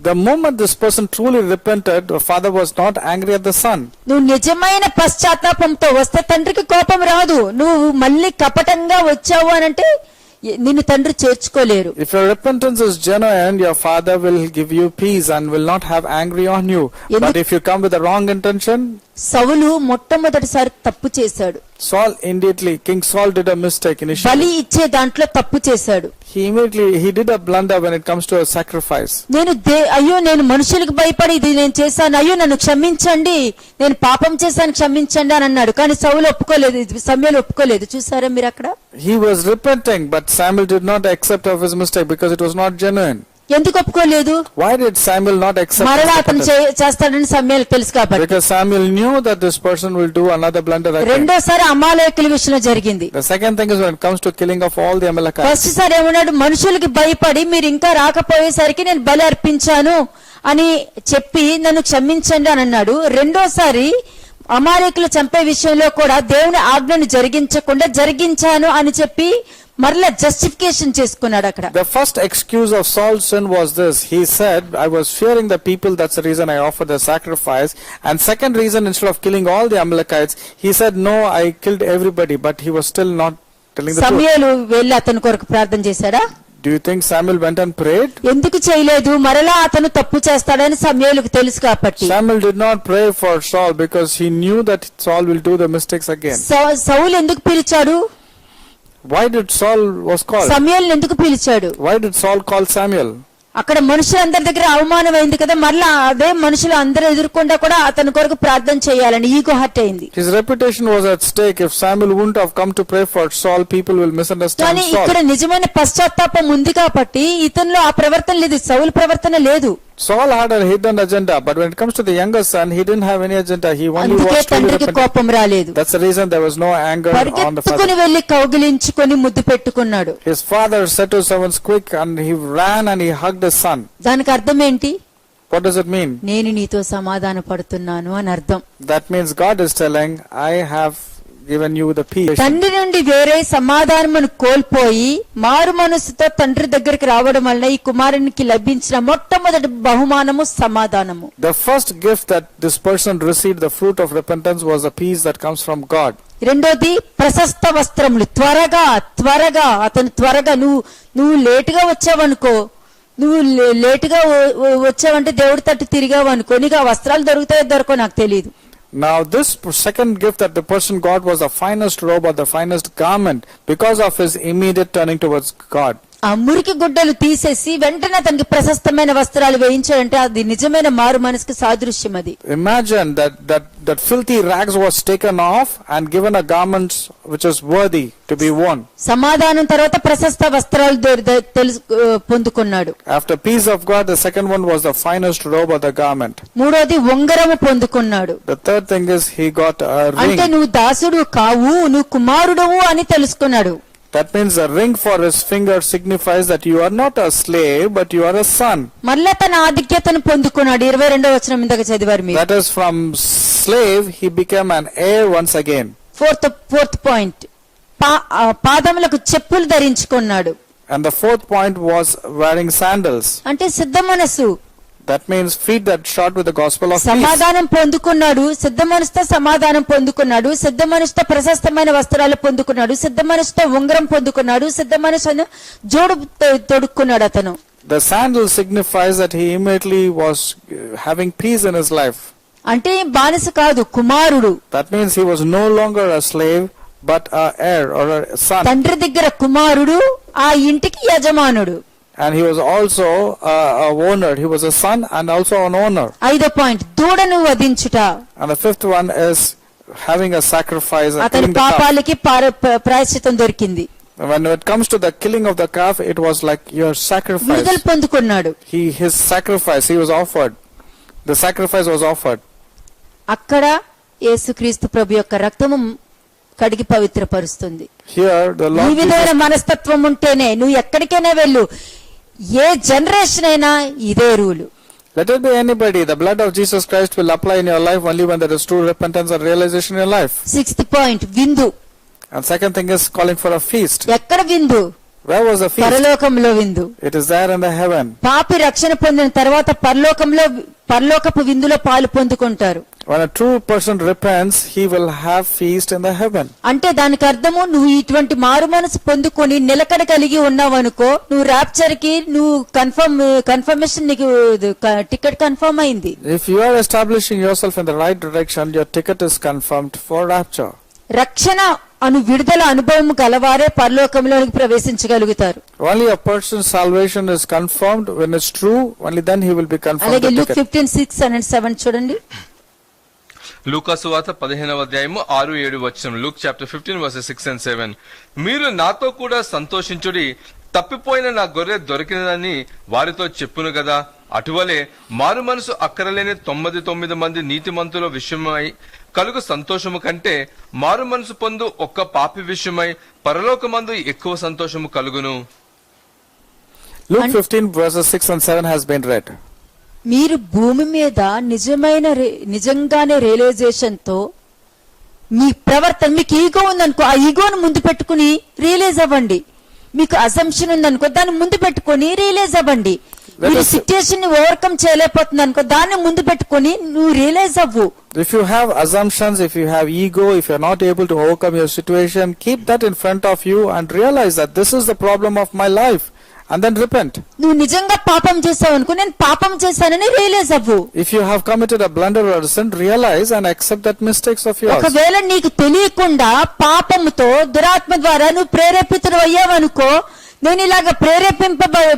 The moment this person truly repented, the father was not angry at the son. నువ్వు నిజమైన పశ్చాత్తాపంతో వస్తే తండ్రికి కోపం రాదు. నువ్వు మళ్ళీ కపటంగా వచ్చావు అనంటే నిన్ను తండ్రి చేర్చుకోలేరు. If your repentance is genuine, your father will give you peace and will not have angry on you. But if you come with the wrong intention, సౌలు మొట్టమొదటిసారి తప్పు చేశాడు. Saul immediately, King Saul did a mistake బలి initially. ఇచ్చే దాంట్లో తప్పు చేశాడు. He did a blunder when it comes to a sacrifice. అయ్యో నేను మనుషులకు భయపడి ఇది నేను చేశాను, అయ్యో నన్ను క్షమించండి, నేను పాపం చేశాను క్షమించండి అని అన్నాడు. కానీ సౌలు ఒప్పుకోలేదు, సమూయేలు ఒప్పుకోలేదు. చూసారా మీరు అక్కడ? He was repenting, but Samuel did not accept of his mistake because it was not genuine. ఎందుకు ఒప్పుకోలేదు? Why did Samuel not accept మరలా his అతను repentance? చేస్తాడని సమూయేలు తెలుసు కాబట్టి. Because Samuel knew that this person will do another blunder again. రెండోసారి అమాలేకుల విషయంలో జరిగింది. The second thing is when it comes to killing of all the Amalekites. First సారి ఏమన్నాడు? మనుషులకి భయపడి మీరు ఇంకా రాకపోయేసరికి నేను బలి అర్పించాను అని చెప్పి నన్ను క్షమించండి అని అన్నాడు. రెండోసారి అమాలేకులు చంపే విషయంలో కూడా దేవుని ఆజ్ఞను జరిగించకుండా జరిగించాను అని చెప్పి మరలా జస్టిఫికేషన్ చేసుకున్నాడు అక్కడ. The first excuse of Saul's sin was this. He said, I was fearing the people, that's the reason I offered the sacrifice. And second reason, instead of killing all the Amalekites, he said, no, I killed everybody. But he was still not telling the truth. సమూయేలు వెళ్ళి అతని కొరకు ప్రార్థన చేశాడా? Do you think Samuel went and prayed? ఎందుకు చేయలేదు? మరలా అతను తప్పు చేస్తాడని సమూయేలుకు తెలుసు కాబట్టి. Samuel did not pray for Saul because he knew that Saul will do the mistakes again. సౌలు ఎందుకు పిలిచాడు? Why did Saul was called? సమూయేలుని ఎందుకు పిలిచాడు? Why did Saul call Samuel? అక్కడ మనుషులందరి దగ్గర అవమానం అయింది కదా, మరలా అదే మనుషులు అందరూ ఎదుర్కొండా కూడా అతని కొరకు ప్రార్థన చేయాలని ఈగో హర్ట్ అయింది. His reputation was at stake. If Samuel wouldn't have come to pray for Saul, people will misunderstand కానీ Saul. ఇక్కడ నిజమైన పశ్చాత్తాపం ఉంది కాబట్టి ఇతనిలో ఆ ప్రవర్తన లేదు, సౌలు ప్రవర్తన లేదు. Saul had a hidden agenda, but when it comes to the younger son, he didn't have any agenda. He only అందుకే was truly తండ్రికి repentant. కోపం రాలేదు. That's the reason there was no anger on the పరిగెత్తుకుని father. వెళ్లి కౌగిలించుకొని ముద్దు పెట్టుకున్నాడు. His father said to his servants, quick, and he ran and he hugged his son. దానికి అర్థం ఏంటి? What does it mean? నేను నీతో సమాధాన పడుతున్నాను అని అర్థం. That means God is telling, I have given you the peace. తండ్రి నుండి వేరే సమాధానమును కోల్పోయి మారు మనసుతో తండ్రి దగ్గరికి రావడం వలన ఈ కుమారునికి లభించిన మొట్టమొదటి బహుమానము సమాధానము. The first gift that this person received, the fruit of repentance, was the peace that comes from God. రెండోది ప్రశస్త వస్త్రములు. త్వరగా అతను త్వరగా నువ్వు లేటుగా వచ్చావనుకో, నువ్వు లేటుగా వచ్చావంటే దేవుడి తట్టు తిరిగావు అనుకో, నీకు ఆ వస్త్రాలు దొరుకుతాయో దొరకో నాకు తెలియదు. Now this second gift that the person got was the finest robe or the finest garment because of his immediate turning towards God. ఆ మురికి గుడ్డలు తీసేసి వెంటనే అతనికి ప్రశస్తమైన వస్త్రాలు వేయించాడంటే అది నిజమైన మారు మనసుకి సాదృశ్యం. అది Imagine that filthy rags was taken off and given a garment which is worthy to be worn. సమాధానం తర్వాత ప్రశస్త వస్త్రాలు పొందుకున్నాడు. After peace of God, the second one was the finest robe or the garment. మూడోది ఉంగరము పొందుకున్నాడు. The third thing is he got a అంటే ring. నువ్వు దాసుడు కావు, నువ్వు కుమారుడవు అని తెలుసుకున్నాడు. That means a ring for his finger signifies that you are not a slave, but you are a son. మళ్ళా తన ఆధిక్యతను పొందుకున్నాడు. 22వ వచనం ఇందాక చదివారు మీరు. That is, from slave he became an heir once again. Fourth point, పాదములకు చెప్పులు ధరించుకున్నాడు. And the fourth point was wearing sandals. అంటే సిద్ధ మనసు. That means feet that shod with the gospel of peace. సమాధానం పొందుకున్నాడు, సిద్ధ మనసుతో సమాధానం పొందుకున్నాడు, సిద్ధ మనసుతో ప్రశస్తమైన వస్త్రాలు పొందుకున్నాడు, సిద్ధ మనసుతో ఉంగరం పొందుకున్నాడు, సిద్ధ మనసును జోడు తొడుక్కున్నాడు అతను. The sandal signifies that he immediately was having peace in his life. అంటే బానిస కాదు, కుమారుడు. That means he was no longer a slave, but a heir or a son. తండ్రి దగ్గర కుమారుడు, ఆ ఇంటికి యజమానుడు. And he was also a owner. He was a son and also an owner. 5వ పాయింట్, దూడను వధించుట. And the fifth one is having a sacrifice and అతని killing the calf. పాపాలకి ప్రాయశ్చితం దొరికింది. When it comes to the killing of the calf, it was like your sacrifice. విడుదల పొందుకున్నాడు. His sacrifice, he was offered. The sacrifice was offered. అక్కడ యేసుక్రీస్తు ప్రభు యొక్క రక్తము కడిగి పవిత్రపరుస్తుంది. Here the ఈ Lord విధమైన Jesus, మనస్తత్వం ఉంటేనే నువ్వు ఎక్కడికైనా వెళ్ళు, ఏ జనరేషన్ అయినా ఇదే rule. let it be anybody, the blood of Jesus Christ will apply in your life only when there is true repentance and realization in your life. 6th point, విందు. And second thing is calling for a feast. ఎక్కడ విందు? Where was the feast? పరలోకంలో విందు. It is there in the heaven. పాపి రక్షణ పొందిన తర్వాత పరలోకపు విందులో పాలు పొందుకుంటారు. When a true person repents, he will have feast in the heaven. అంటే దానికి అర్థము, నువ్వు ఇటువంటి మారు మనసు పొందుకొని నిలకడ కలిగి ఉన్నావనుకో, నువ్వు ర్యాప్చర్ కి నువ్వు కన్ఫర్మేషన్, నీకు టికెట్ కన్ఫర్మ్ అయింది. If you are establishing yourself in the right direction, your ticket is confirmed for rapture. రక్షణ అను విడుదల అనుభవం గలవారే పరలోకంలోనికి ప్రవేశించగలుగుతారు. Only a person's salvation is confirmed when it's true, only then he will be confirmed. అలాగే the Luke ticket. 15:6 and 7 చూడండి. లూకాసు వార్త 15వ అధ్యాయము 6-7 వచనం. Luke chapter 15 versus 6 and 7. మీరు నాతో కూడా సంతోషించుడి, తప్పిపోయిన నా గొర్రె దొరికినదని వారితో చెప్పును గదా. అటువలే మారు మనసు అక్కరలేని 99 మంది నీతిమంతుల విషయమై కలుగు సంతోషము కంటే మారు మనసు పొందు ఒక్క పాపి విషయమై పరలోకమందు ఎక్కువ సంతోషము కలుగును. Luke 15 verses 6 and 7 has been read. మీరు భూమి మీద నిజంగానే రియలైజేషన్ తో మీ ప్రవర్తన, మీకు ఈగో ఉందనుకో, ఆ ఈగోను ముందు పెట్టుకుని రియలైజ్ అవ్వండి. మీకు అసంప్షన్ ఉందనుకో, దాన్ని ముందు పెట్టుకుని రియలైజ్ అవ్వండి. మీరు సిచ్యుయేషన్ ని ఓవర్కమ్ చేయలేకపోతుంది అనుకో, దాన్ని ముందు పెట్టుకుని నువ్వు రియలైజ్ అవ్వు. If you have assumptions, if you have ego, if you are not able to overcome your situation, keep that in front of you and realize that this is the problem of my life. And then repent. నువ్వు నిజంగా పాపం చేసావు అనుకో, నేను పాపం చేశానని realise అవ్వు. If you have committed a blunder or a sin, realize and accept that mistakes of yours. ఒకవేళ నీకు తెలియకుండా పాపముతో దురాత్మ ద్వారా నువ్వు ప్రేరేపితుడు అయ్యావనుకో, నేను ఇలాగ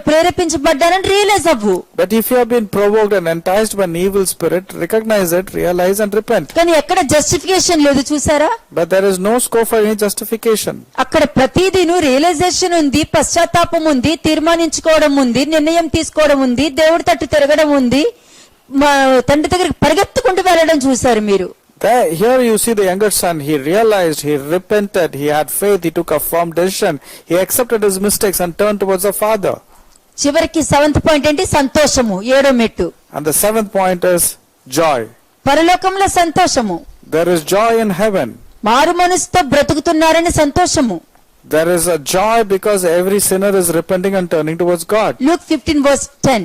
ప్రేరేపించబడ్డానని రియలైజ్ అవ్వు. But if you have been provoked and enticed by an evil spirit, recognize it, realize and repent. కానీ ఎక్కడ జస్టిఫికేషన్ లేదు, చూసారా? But there is no scope for any justification. అక్కడ ప్రతిదీను రియలైజేషన్ ఉంది, పశ్చాత్తాపం ఉంది, తీర్మానించుకోవడం ఉంది, నిర్ణయం తీసుకోవడం ఉంది, దేవుడి తట్టు తిరగడం ఉంది, తండ్రి దగ్గరికి పరిగెత్తుకుంటూ వెళ్ళడం చూసారు మీరు. Here you see the younger son, he realized, he repented, he had faith, he took a firm decision, he accepted his mistakes and turned towards the father. చివరికి 7th పాయింట్ ఏంటి? సంతోషము, 7వ మెట్టు. And the 7th point is joy. పరలోకంలో సంతోషము. There is joy in heaven. మారు మనసుతో బ్రతుకుతున్నారని సంతోషము. There is a joy because every sinner is repenting and turning towards God. Luke 15:10.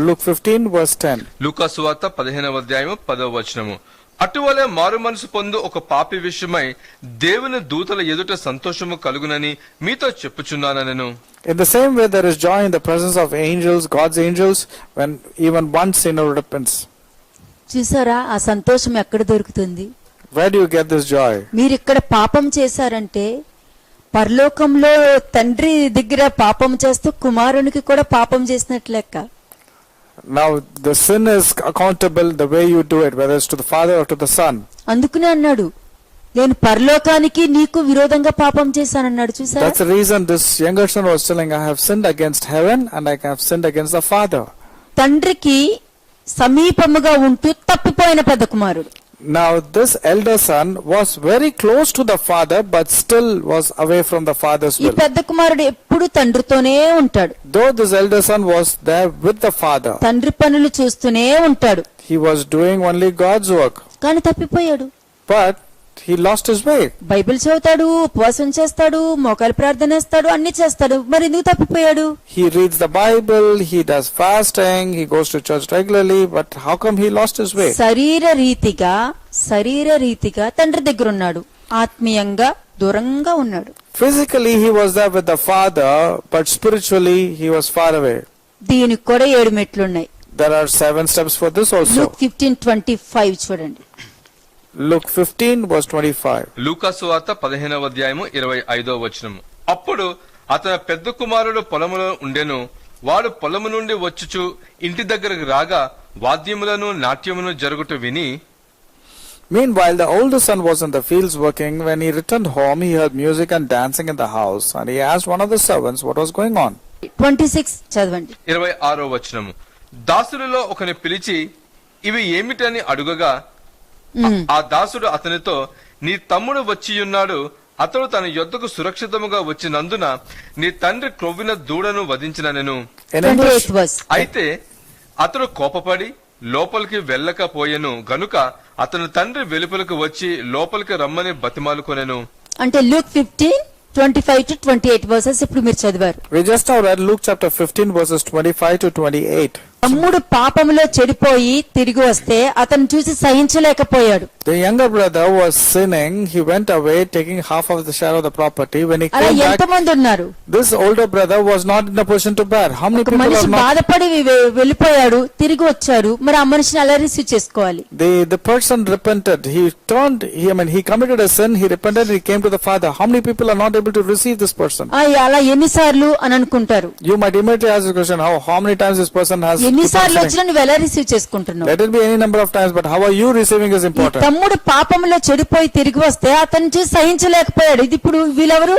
Luke 15 verse 10. లూకాసు వార్త 15వ అధ్యాయము 10వ వచనము. అటువలే మారు మనసు పొందు ఒక పాపి విషయమై దేవుని దూతల ఎదుట సంతోషము కలుగునని మీతో చెప్పుచున్నానెను. In the same way, there is joy in the presence of angels, God's angels, when even one sinner repents. చూసారా ఆ సంతోషం ఎక్కడ దొరుకుతుంది? Where do you get this joy? మీరు ఇక్కడ పాపం చేశారంటే పరలోకంలో తండ్రి దగ్గర పాపం చేస్తూ కుమారునికి కూడా పాపం చేసినట్లు లెక్క. Now the sin is accountable the way you do it, whether it's to the father or to the son. అందుకనే అన్నాడు, నేను పరలోకానికి నీకు విరోధంగా పాపం చేశానన్నాడు. చూసారా? That's the reason this younger son was telling, I have sinned against heaven and I have sinned against the father. తండ్రికి సమీపముగా ఉంటూ తప్పిపోయిన పెద్ద కుమారుడు. Now this elder son was very close to the father but still was away from the father's ఈ will. పెద్ద కుమారుడు ఎప్పుడు తండ్రితోనే ఉంటాడు. Though this elder son was there with the father, తండ్రి పనులు చూస్తూనే ఉంటాడు. he was doing only God's work. కానీ తప్పిపోయాడు. But he lost his way. Bible చదువుతాడు, ఉపవాసం చేస్తాడు, మోకాలు ప్రార్థన చేస్తాడు, అన్ని చేస్తాడు, మరి ఎందుకు తప్పిపోయాడు? He reads the Bible, he does fasting, he goes to church regularly, but how come he lost his way? శరీర రీతిగా తండ్రి దగ్గర ఉన్నాడు, ఆత్మీయంగా దూరంగా ఉన్నాడు. Physically he was there with the father, but spiritually he was far away. దీనికి కూడా 7 మెట్లున్నాయి. There are 7 steps for this also. Luke 15:25 చూడండి. Luke 15 verse 25. లూకాసు వార్త 15వ అధ్యాయము 25వ వచనము. అప్పుడు అతని పెద్ద కుమారుడు పొలములో ఉండెను. వాడు పొలము నుండి వచ్చుచు ఇంటి దగ్గరకు రాగా వాద్యములను నాట్యమును జరుగుట విని, Meanwhile the older son was in the fields working. When he returned home, he heard music and dancing in the house, and he asked one of the servants what was going on. 26 చదవండి. 26వ వచనము. దాసులలో ఒకని పిలిచి ఇవి ఏమిటని అడుగగా ఆ దాసుడు అతనితో, నీ తమ్ముడు వచ్చియున్నాడు, అతడు తన యొద్దకు సురక్షితముగా వచ్చినందున నీ తండ్రి క్రొవ్విన దూడను వధించిననెను. In English, 28th verse. అయితే అతడు కోపపడి లోపలికి వెళ్ళకపోయెను గనుక అతని తండ్రి వెలుపలకు వచ్చి లోపలికి రమ్మని బతిమాలుకొనెను. అంటే Luke 15:25 to 28 verses ఇప్పుడు మీరు చదివారు. we just now read Luke chapter 15 verses 25 to 28. తమ్ముడు పాపములో చెడిపోయి తిరిగి వస్తే అతను చూసి సహించలేకపోయాడు. The younger brother was sinning. He went away, taking half of the share of the property. When he అలా came back, ఎంతమంది ఉన్నారు? this older brother was not in a position to bear. How many ఒక people మనిషి are not? బాధపడి వెళ్ళిపోయాడు, తిరిగి వచ్చాడు, మరి ఆ మనిషిని అలా రిసీవ్ చేసుకోవాలి. The person repented. He turned. He committed a sin. He repented. He came to the Father. How many people are not able to receive this person? అలా ఎన్నిసార్లు అని అనుకుంటారు. You might immediately ask the question: How many times this person has? ఎన్నిసార్లు వచ్చినా నువ్వు ఎలా receive చేసుకుంటున్నావు? Let it be any number of times, but how are you receiving is ఈ important. తమ్ముడు పాపంలో చెడిపోయి తిరిగి వస్తే అతను చూసి సహించలేకపోయాడు. ఇది ఇప్పుడు వీళ్ళెవరు?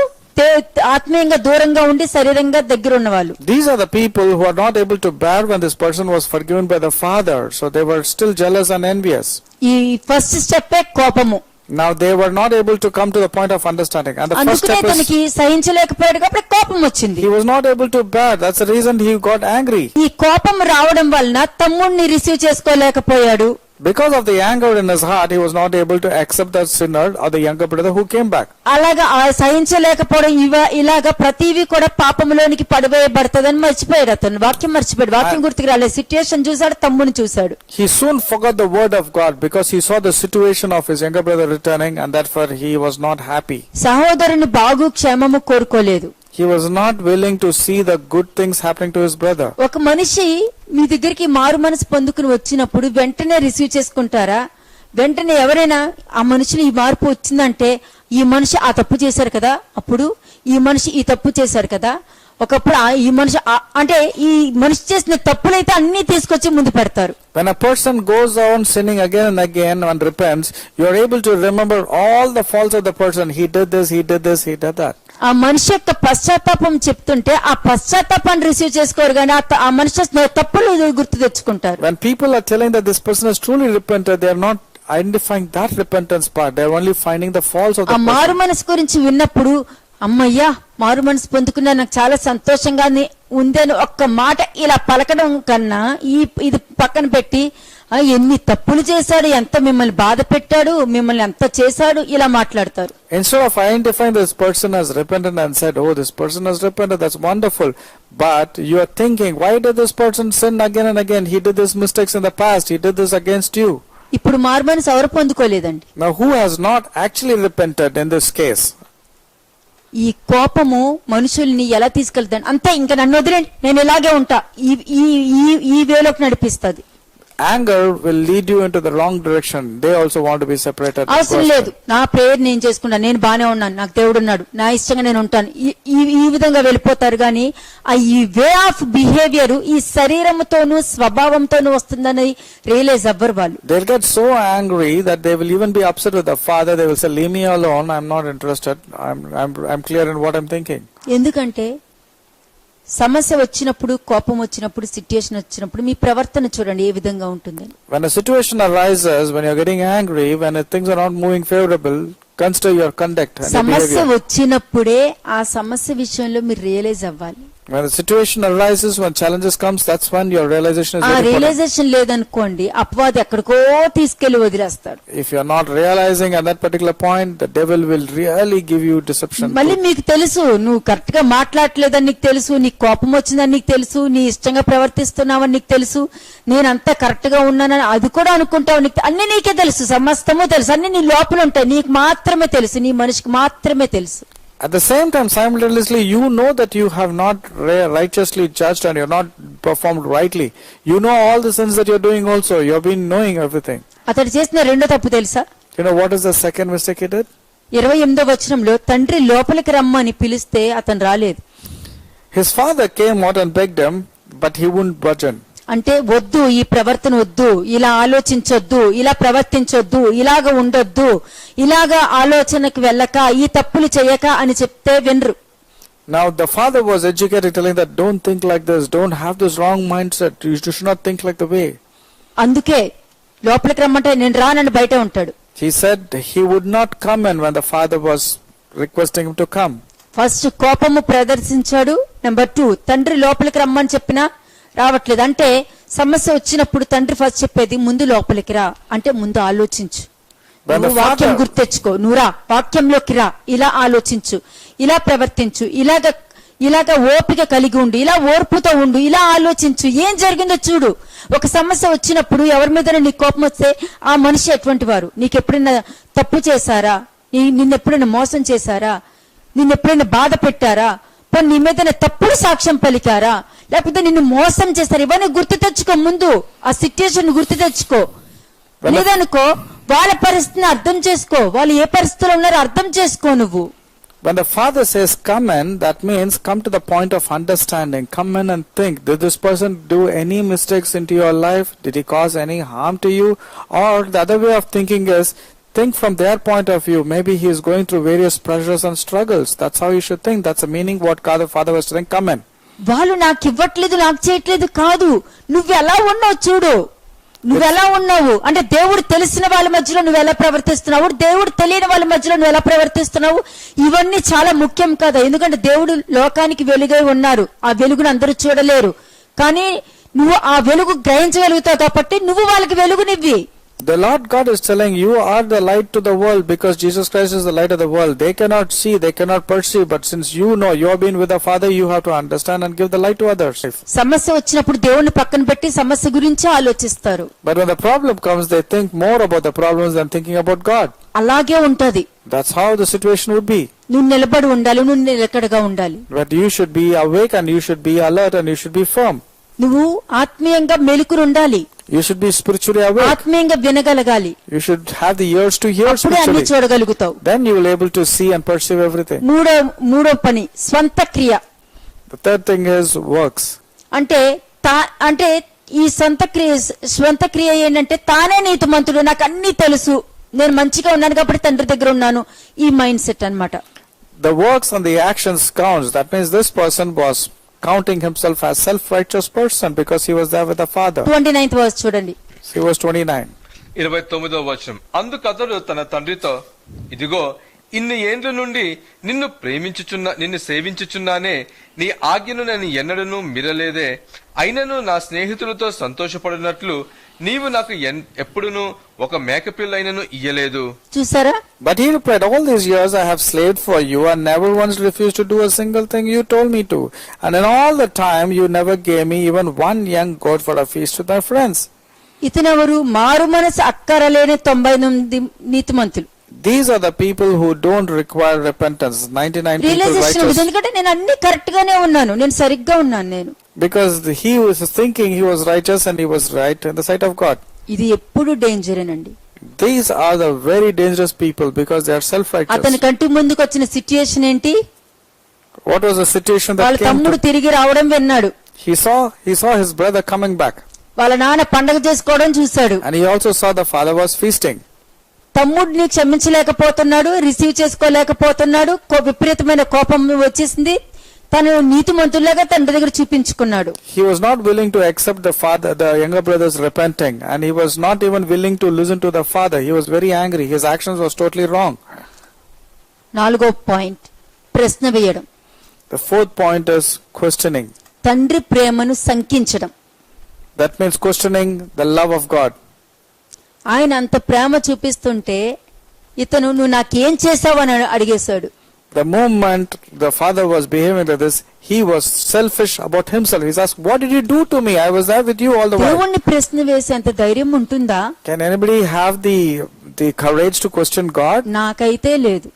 ఆత్మీయంగా దూరంగా ఉండి శరీరంగా దగ్గర ఉన్న వాళ్ళు. These are the people who are not able to bear when this person was forgiven by the Father, so they were still jealous and envious. ఈ ఫస్ట్ స్టెప్ కోపము. Now they were not able to come to the point of understanding, and the first అందుకనే step is తనకి సహించలేకపోయాడు కాబట్టి కోపం వచ్చింది. he was not able to bear. That's the reason he got angry. ఈ కోపం రావడం వలన తమ్ముడిని receive చేసుకోలేకపోయాడు. Because of the anger in his heart, he was not able to accept the sinner or the younger brother who came back. అలాగా సహించలేకపోవడం ఇలాగా ప్రతివి కూడా పాపంలోనికి పడవేయబడతదని మర్చిపోయాడు. అతను వాక్యం మర్చిపోయాడు. వాక్యం గుర్తుకు రాలేదు. సిట్యుయేషన్ చూసాడు, తమ్ముని చూశాడు. He soon forgot the word of God because he saw the situation of his younger brother returning, and therefore he was not happy. సహోదరుని బాగు క్షేమము కోరుకోలేదు. He was not willing to see the good things happening to his brother. ఒక మనిషి మీ దగ్గరికి మారు మనసు పొందుకుని వచ్చినప్పుడు వెంటనే రిసీవ్ చేసుకుంటారా? వెంటనే ఎవరైనా ఆ మనిషిని ఈ మార్పు వచ్చిందంటే ఈ మనిషి ఆ తప్పు చేశారు కదా, అప్పుడు ఈ మనిషి ఈ తప్పు చేశారు కదా, ఒకప్పుడు ఈ మనిషి అంటే ఈ మనిషి చేసిన తప్పులైతే అన్ని తీసుకొచ్చి ముందు పెడతారు. When a person goes on sinning again and again and repents, you are able to remember all the faults of the person. He did this, he did this, he did that. ఆ మనిషి యొక్క పశ్చాత్తాపం చెప్తుంటే ఆ పశ్చాత్తాపాన్ని receive చేసుకోరు కానీ ఆ మనిషి చేసిన తప్పులు గుర్తు తెచ్చుకుంటారు. When people are telling that this person has truly repented, they are not identifying that repentance part. They are only finding the faults of the ఆ మారు person. మనసు గురించి విన్నప్పుడు అమ్మయ్యా మారు మనసు పొందుకున్నా నాకు చాలా సంతోషంగా ఉందని ఒక్క మాట ఇలా పలకడం కన్నా ఇది పక్కన పెట్టి ఎన్ని తప్పులు చేశాడు, ఎంత మిమ్మల్ని బాధ పెట్టాడు, మిమ్మల్ని ఎంత చేశాడు, ఇలా మాట్లాడతారు. Instead of identifying this person as repentant and said, oh, this person has repented, that's wonderful. But you are thinking, why did this person sin again and again? He did these mistakes in the past. He did this against you. ఇప్పుడు మారు మనసు ఎవరు పొందుకోలేదండి. Now, who has not actually repented in this case? ఈ కోపము మనుషుల్ని ఎలా తీసుకెళ్తాను అంతే, ఇంకా నన్ను వదిలేండి, నేను ఇలాగే ఉంటా, ఈ వేలోకి నడిపిస్తుంది. Anger will lead you into the wrong direction. They also want to be separated. అవసరం లేదు, నా ప్రేయర్ నేను చేసుకుంటా, నేను బానే ఉన్నాను, నాకు దేవుడు ఉన్నాడు, నా ఇష్టంగా నేను ఉంటాను, ఈ విధంగా వెళ్ళిపోతారు. కానీ ఈ వే ఆఫ్ బిహేవియర్ ఈ శరీరంతోనూ స్వభావంతోనూ వస్తుందని రియలైజ్ అవ్వరు వాళ్ళు. They'll get so angry that they will even be upset with the father. They will say, leave me alone, I'm not interested, I'm clear in what I'm thinking. ఎందుకంటే సమస్య వచ్చినప్పుడు, కోపం వచ్చినప్పుడు, situation వచ్చినప్పుడు మీ ప్రవర్తన చూడండి ఏ విధంగా ఉంటుంది. When a situation arises, when you're getting angry, when things are not moving favorable, consider your conduct and your సమస్య behavior. వచ్చినప్పుడే ఆ సమస్య విషయంలో మీరు రియలైజ్ అవ్వాలి. When a situation arises, when challenges comes, that's when your realization is ఆ very important. Realisation లేదనుకోండి అపవాది ఎక్కడికో తీసుకెళ్లి వదిలేస్తాడు. If you're not realizing at that particular point, the devil will really give you deception. మళ్ళీ మీకు తెలుసు నువ్వు కరెక్ట్ గా మాట్లాడలేదని నీకు తెలుసు, నీకు కోపం వచ్చిందని నీకు తెలుసు, నీ ఇష్టంగా ప్రవర్తిస్తున్నావని నీకు తెలుసు, నేనంతా కరెక్ట్ గా ఉన్నానని అది కూడా అనుకుంటావు, నీకు అన్ని నీకే తెలుసు, సమస్తము తెలుసు, అన్ని నీ లోపల ఉంటాయి, నీకు మాత్రమే తెలుసు, నీ మనిషికి మాత్రమే తెలుసు. At the same time, simultaneously, you know that you have not righteously judged and you're not performed rightly. You know all the sins that you're doing also. You have been knowing everything. అతడు చేసిన రెండో తప్పు తెలుసా? You know what is the second mistake he did? 28వ వచనంలో తండ్రి లోపలికి రమ్మని పిలిస్తే అతను రాలేదు. His father came out and begged him, but he wouldn't budge in. అంటే వద్దు, ఈ ప్రవర్తన వద్దు, ఇలా ఆలోచించొద్దు, ఇలా ప్రవర్తించొద్దు, ఇలాగ ఉండొద్దు, ఇలాగ ఆలోచనకు వెళ్ళక, ఈ తప్పులు చేయక అని చెప్తే వినరు. Now the father was educated, telling that don't think like this, don't have this wrong mindset, you should not think like the way. అందుకే లోపలికి రమ్మంటే నేను రానని బయట ఉంటాడు. He said he would not come in when the father was requesting him to come. First కోపము ప్రదర్శించాడు. Number 2, తండ్రి లోపలికి రమ్మని చెప్పినా రావట్లేదు. అంటే సమస్య వచ్చినప్పుడు తండ్రి ఫస్ట్ చెప్పేది ముందు లోపలికి రా, అంటే ముందు ఆలోచించు, When the నువ్వు వాక్యం father- గుర్తెచ్చుకో, నువ్వు రా వాక్యంలోకి రా, ఇలా ఆలోచించు, ఇలా ప్రవర్తించు, ఇలాగ ఓపిక కలిగి ఉండు, ఇలా ఓర్పుతో ఉండు, ఇలా ఆలోచించు, ఏం జరిగిందో చూడు. ఒక సమస్య వచ్చినప్పుడు ఎవరి మీద నీ కోపం వస్తే ఆ మనిషి ఎటువంటి వారు, నీకు ఎప్పుడైనా తప్పు చేశారా, నిన్నెప్పుడైనా మోసం చేశారా, నిన్నెప్పుడైనా బాధ పెట్టారా, పోనీ నీ మీద తప్పుడు సాక్ష్యం పలికారా, లేకపోతే నిన్ను మోసం చేశారు, ఇవన్నీ గుర్తు తెచ్చుకో. ముందు ఆ సిచ్యుయేషన్ గుర్తు తెచ్చుకో. లేదనుకో వాళ్ళ పరిస్థితిని అర్థం చేసుకో, వాళ్ళు ఏ పరిస్థితిలో ఉన్నారో అర్థం చేసుకో. నువ్వు When the father says come in, that means come to the point of understanding. Come in and think, did this person do any mistakes into your life? Did he cause any harm to you? Or the other way of thinking is, think from their point of view. Maybe he is going through various pressures and struggles. That's how you should think. That's the meaning what God the Father was saying, come in. వాళ్ళు నాకు ఇవ్వట్లేదు, నాకు చేయట్లేదు కాదు, నువ్వు ఎలా ఉన్నావు చూడు. నువ్వు ఎలా ఉన్నావు అంటే దేవుడు తెలిసిన వాళ్ళ మధ్యలో నువ్వు ఎలా ప్రవర్తిస్తున్నావు, దేవుడు తెలియని వాళ్ళ మధ్యలో నువ్వు ఎలా ప్రవర్తిస్తున్నావు, ఇవన్నీ చాలా ముఖ్యం కదా. ఎందుకంటే దేవుడు లోకానికి వెలుగై ఉన్నారు, ఆ వెలుగును అందరూ చూడలేరు, కానీ నువ్వు ఆ వెలుగు గ్రహించగలుగుతావు కాబట్టి నువ్వు వాళ్ళకి వెలుగునివ్వి. The Lord God is telling you are the light to the world because Jesus Christ is the light of the world. They cannot see, they cannot perceive, but since you know you have been with the Father, you have to understand and give the light to others. సమస్య వచ్చినప్పుడు దేవుణ్ణి పక్కన పెట్టి సమస్య గురించి ఆలోచిస్తారు. But when the problem comes, they think more about the problems than thinking about God. అలాగే ఉంటది. That's how the situation would be. నువ్వు నిలబడి ఉండాలి, నువ్వు నిలకడగా ఉండాలి, But you should be awake and you should be alert and you should be firm. నువ్వు ఆత్మీయంగా మెలుకుని ఉండాలి, You should be spiritually awake. ఆత్మీయంగా వినగలగాలి, You should have the ears to hear అప్పుడే అన్ని spiritually. చూడగలుగుతావు. Then you will able to see and perceive everything. మూడో పని స్వంత క్రియ. The third thing is works. అంటే అంటే ఈ స్వంత క్రియ ఏంటంటే తానే నీతిమంతుడు, నాకు అన్ని తెలుసు, నేను మంచిగా ఉన్నాను కాబట్టి తండ్రి దగ్గర ఉన్నాను, ఈ మైండ్ సెట్ అన్నమాట. The works and the actions counts. That means this person was counting himself as self-righteous person because he was there with the Father. 29th verse చూడండి. He was 29. 29వ వచనం. అందుకు అతడు తన తండ్రితో, ఇదిగో ఇన్ని ఏండ్ల నుండి నిన్ను సేవించుచున్నానే, నీ ఆజ్ఞను నేను ఎన్నడూ మీరలేదే, అయినను నా స్నేహితులతో సంతోషపడినట్లు నీవు నాకు ఎప్పుడును ఒక మేకపిల్లైనను ఇయ్యలేదు. చూసారా? But he replied, all these years I have slaved for you and never once refused to do a single thing you told me to. And in all the time you never gave me even one young goat for a feast with my friends. ఇతనెవరు? మారు మనసు అక్కరలేని 99 నీతిమంతులు. These are the people who don't require repentance. 99 people realization righteous. ఎందుకంటే నేను అన్ని correct గానే ఉన్నాను, నేను సరిగ్గా ఉన్నాను నేను. Because he was thinking he was righteous and he was right in the sight of God. ఇది ఎప్పుడు డేంజరేనండి. These are the very dangerous people because they are self-righteous. అతని కంటి ముందుకు వచ్చిన సిచ్యుయేషన్ ఏంటి? What was the situation వాళ్ళ that came తమ్ముడు to? తిరిగి రావడం విన్నాడు, He saw his brother coming back. వాళ్ళ నాన్న పండగ చేసుకోవడం చూశాడు. And he also saw the father was feasting. తమ్ముడిని క్షమించలేకపోతున్నాడు, రిసీవ్ చేసుకోలేకపోతున్నాడు, విపరీతమైన కోపం వచ్చేసింది. తను నీతిమంతుల్లాగా తండ్రి దగ్గర చూపించుకున్నాడు. He was not willing to accept the younger brother's repenting, and he was not even willing to listen to the father. He was very angry. His actions was totally wrong. 4వ point ప్రశ్న వేయడం. The fourth point is questioning. తండ్రి ప్రేమను శంకించడం. That means questioning the love of God. ఆయన అంత ప్రేమ చూపిస్తుంటే ఇతను నువ్వు నాకేం చేసావు అని అడిగేశాడు. The moment the father was behaving like this, he was selfish about himself. He asked, what did you do to me? I was there with you all the while. దేవుణ్ణి ప్రశ్న వేసే అంత ధైర్యం ఉంటుందా? Can anybody have the courage to question God? నాకైతే లేదు.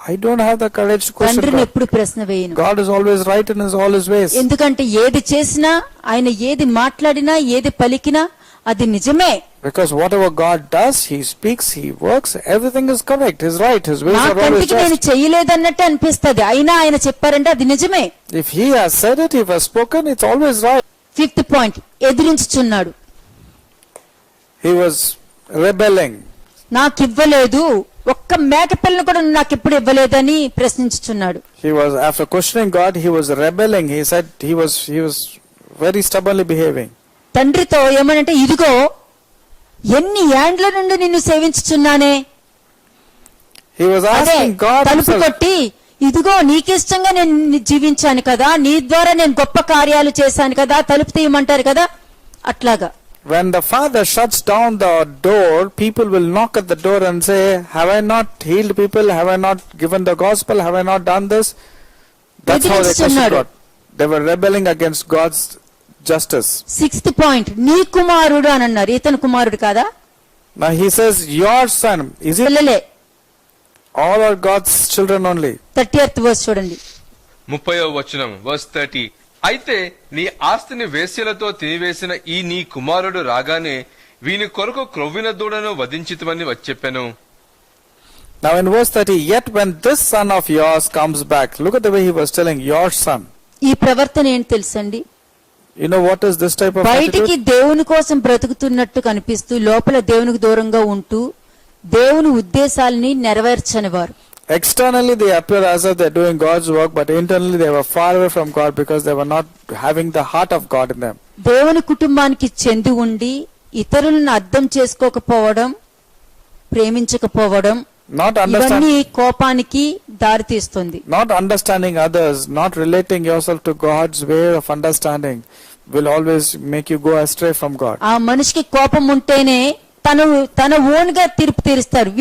I don't have the courage to question తండ్రిని God. ఎప్పుడు ప్రశ్న వేయను. God is always right in all his ways. ఎందుకంటే ఏది చేసినా, ఆయన ఏది మాట్లాడినా, ఏది పలికినా అది నిజమే. Because whatever God does, he speaks, he works, everything is correct, he's right, his ways నా are always కంటికి నేను just. చెయ్యలేదన్నట్టు అనిపిస్తది, అయినా ఆయన చెప్పారంటే అది నిజమే. If he has said it, if has spoken, it's always right. 5th point ఎదిరించుచున్నాడు. He was rebelling. నాకివ్వలేదు, ఒక్క మేకపిల్లను కూడా నాకు ఎప్పుడు ఇవ్వలేదని ప్రశ్నించుచున్నాడు. He was, after questioning God, he was rebelling. He said he was very stubbornly behaving. తండ్రితో ఏమనంటే, ఇదిగో ఎన్ని ఏండ్ల నుండి నిన్ను సేవించుచున్నానే, He was అదే asking God తలుపు himself. కొట్టి, ఇదిగో నీకిష్టంగా నేను జీవించాను కదా, నీ ద్వారా నేను గొప్ప కార్యాలు చేశాను కదా, తలుపు తీయమంటారు కదా, అట్లాగా. When the Father shuts down the door, people will knock at the door and say, have I not healed people? Have I not given the gospel? Have I not done this? That's how they questioned ఎదిరించుచున్నాడు. God. They were rebelling against God's justice. 6th point, నీ కుమారుడు అని అన్నారు. ఇతను కుమారుడు కాదా? Now he says, your son. Is it పిల్లలే. all are God's children only? 30th verse చూడండి. 30వ వచనం వర్స్ 30. అయితే నీ ఆస్తిని వేశ్యలతో తినివేసిన ఈ నీ కుమారుడు రాగానే వీని కొరకు క్రొవ్విన దూడను వధించితమని చెప్పెను. Now in verse 30, yet when this son of yours comes back, look at the way he was telling, your son. ఈ ప్రవర్తన ఏంటి తెలుసండి? You know what is this type of బయటికి attitude? దేవుని కోసం బ్రతుకుతున్నట్టు కనిపిస్తూ లోపల దేవునికి దూరంగా ఉంటూ దేవుని ఉద్దేశాలని నెరవేర్చని వారు. Externally they appear as if they're doing God's work, but internally they were far away from God because they were not having the heart of God in them. దేవుని కుటుంబానికి చెంది ఉండి ఇతరులను అర్థం చేసుకోకపోవడం, ప్రేమించకపోవడం, Not ఇవన్నీ understand, కోపానికి దారితీస్తుంది. not understanding others, not relating yourself to God's way of understanding will always make you go astray from God. ఆ మనిషికి కోపం ఉంటేనే తన ఓన్ గా తీర్పు తీరుస్తారు.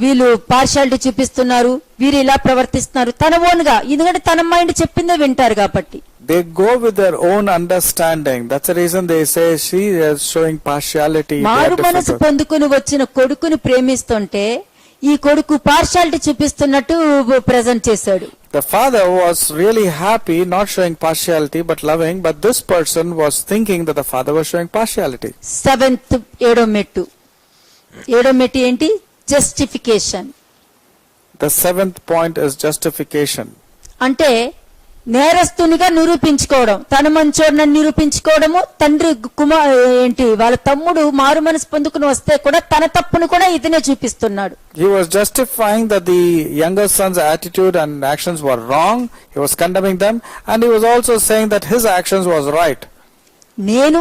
వీళ్ళు పార్షాలిటీ చూపిస్తున్నారు, వీరు ఇలా ప్రవర్తిస్తున్నారు, తన ఓన్ గా, ఎందుకంటే తన మైండ్ చెప్పిందే వింటారు కాబట్టి. They go with their own understanding. That's the reason they say she is showing partiality. They are మారు మనసు different. పొందుకుని వచ్చిన కొడుకుని ప్రేమిస్తుంటే ఈ కొడుకు పార్షాలిటీ చూపిస్తున్నట్టు ప్రెజెంట్ చేశాడు. The father was really happy, not showing partiality but loving, but this person was thinking that the father was showing partiality. 7th ఏడో మెట్టు ఏంటి? Justification. The 7th point is justification. అంటే నేరస్తునిగా నిరూపించుకోవడం, తన మంచోడని నిరూపించుకోవడము. తండ్రి వాళ్ళ తమ్ముడు మారు మనసు పొందుకుని వస్తే కూడా తన తప్పును కూడా ఇతనే చూపిస్తున్నాడు. He was justifying that the younger son's attitude and actions were wrong. He was condemning them, and he was also saying that his actions was right. నేను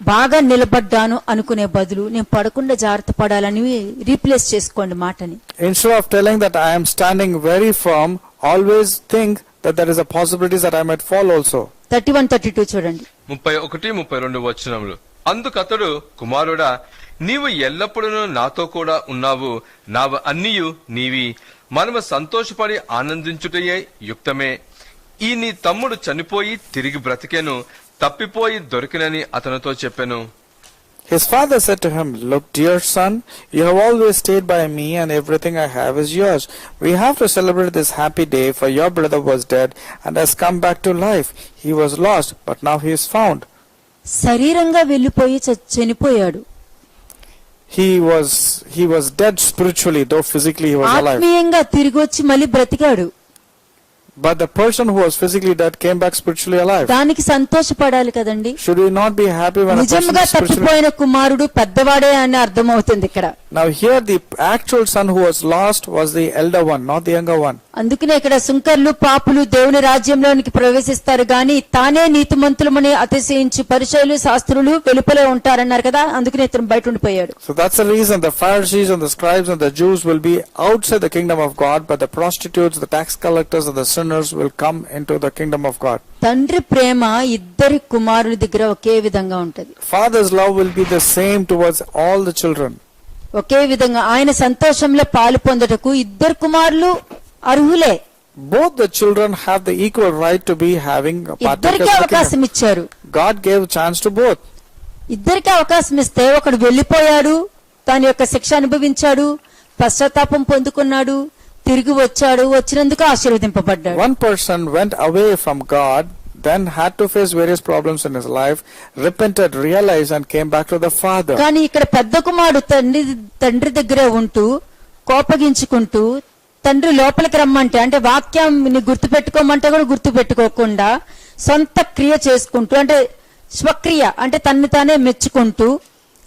బాగా నిలబడ్డాను అనుకునే బదులు నేను పడకుండా జాగ్రత్త పడాలని రీప్లేస్ చేసుకోండి మాటని. Instead of telling that I am standing very firm, always think that there is a possibility that I might fall also. 31-32 చూడండి. 31-32 వచనములు. అందుకతడు, కుమారుడా, నీవు ఎల్లప్పుడూ నాతో కూడా ఉన్నావు, నా అన్నియు నీవి, మనము సంతోషపడి ఆనందించుటయే యుక్తమే. ఈ నీ తమ్ముడు చనిపోయి తిరిగి బ్రతికెను, తప్పిపోయి దొరికినని అతనితో చెప్పెను. His father said to him, look, dear son, you have always stayed by me and everything I have is yours. We have to celebrate this happy day, for your brother was dead and has come back to life. He was lost, but now he is found. శరీరంగా వెళ్లిపోయి చనిపోయాడు. He was dead spiritually, though physically he was alive. ఆత్మీయంగా తిరిగి వచ్చి మళ్ళీ బ్రతికాడు. But the person who was physically dead came back spiritually alive. దానికి సంతోషపడాలి కదండి. Should we not be happy when a person నిజంగా is spiritually? తప్పిపోయిన కుమారుడు పెద్దవాడే అని అర్థమవుతుంది ఇక్కడ. Now here the actual son who was lost was the elder one, not the younger one. అందుకనే ఇక్కడ సుంకర్లు పాపులు దేవుని రాజ్యంలోనికి ప్రవేశిస్తారు గాని తానే నీతిమంతులమని అతిశయించి పరిసయ్యులు శాస్త్రులు వెలుపలే ఉంటారన్నారు కదా, అందుకనే ఇతను బయట ఉండిపోయాడు. So that's the reason the Pharisees and the scribes and the Jews will be outside the kingdom of God, but the prostitutes, the tax collectors and the sinners will come into the kingdom of God. తండ్రి ప్రేమ ఇద్దరి కుమారుల దగ్గర ఒకే విధంగా ఉంటది. Father's love will be the same towards all the children. ఒకే విధంగా ఆయన సంతోషంలో పాలు పొందటకు ఇద్దరు కుమారులు అర్హులే. Both the children have the equal right to be having a partakers ఇద్దరికి of the అవకాశం kingdom. ఇచ్చారు. God gave chance to both. ఇద్దరికి అవకాశం ఇస్తే ఒకడు వెళ్లిపోయాడు, తన యొక్క శిక్ష అనుభవించాడు, పశ్చాత్తాపం పొందుకున్నాడు, తిరిగి వచ్చాడు, వచ్చినందుకు ఆశీర్వదింపబడ్డాడు. One person went away from God, then had to face various problems in his life, repented, realized and came back to the Father. కానీ ఇక్కడ పెద్ద కుమారుడు తండ్రి దగ్గరే ఉంటూ కోపగించుకుంటూ తండ్రి లోపలికి రమ్మంటే, అంటే వాక్యాన్ని గుర్తుపెట్టుకోమంటే కూడా గుర్తుపెట్టుకోకుండా సొంత క్రియ చేసుకుంటూ, అంటే స్వక్రియ, అంటే తన్ను తానే మెచ్చుకుంటూ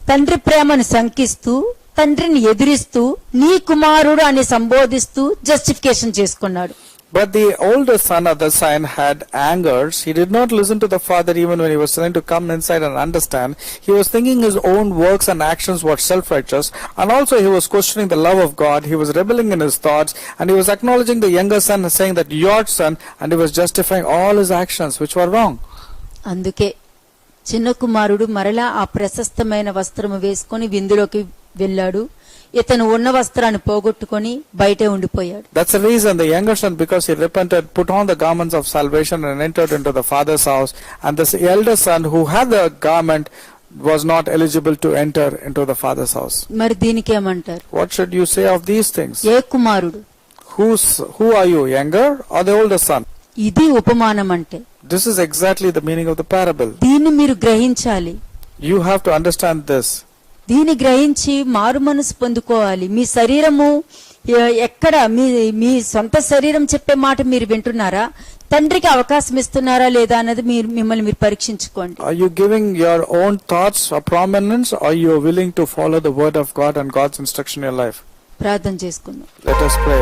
తండ్రి ప్రేమను శంకిస్తూ తండ్రిని ఎదిరిస్తూ నీ కుమారుడు అని సంబోధిస్తూ జస్టిఫికేషన్ చేసుకున్నాడు. But the older son at the sign had angers. He did not listen to the father even when he was trying to come inside and understand. He was thinking his own works and actions were self-righteous, and also he was questioning the love of God. He was rebelling in his thoughts, and he was acknowledging the younger son as saying that your son, and he was justifying all his actions which were wrong. అందుకే చిన్న కుమారుడు మరలా ఆ ప్రశస్తమైన వస్త్రము వేసుకొని విందులోకి వెళ్ళాడు. ఇతను ఉన్న వస్త్రాన్ని పోగొట్టుకొని బయటే ఉండిపోయాడు. That's the reason the younger son, because he repented, put on the garments of salvation and entered into the father's house. And this elder son who had the garment was not eligible to enter into the father's house. మరి దీనికి ఏమంటారు? What should you say of these things? ఏ కుమారుడు? Who are you, younger or the older son? ఇది ఉపమానం అంటే. This is exactly the meaning of the parable. దీన్ని మీరు గ్రహించాలి. You have to understand this. దీన్ని గ్రహించి మారు మనసు పొందుకోవాలి. మీ శరీరము ఎక్కడ మీ సొంత శరీరం చెప్పే మాట మీరు వింటున్నారా, తండ్రికి అవకాశం ఇస్తున్నారా లేదా అన్నది మిమ్మల్ని మీరు పరీక్షించుకోండి. Are you giving your own thoughts a prominence, or you are willing to follow the word of God and God's instruction in your life? ప్రార్థన చేసుకుందాం. Let us pray.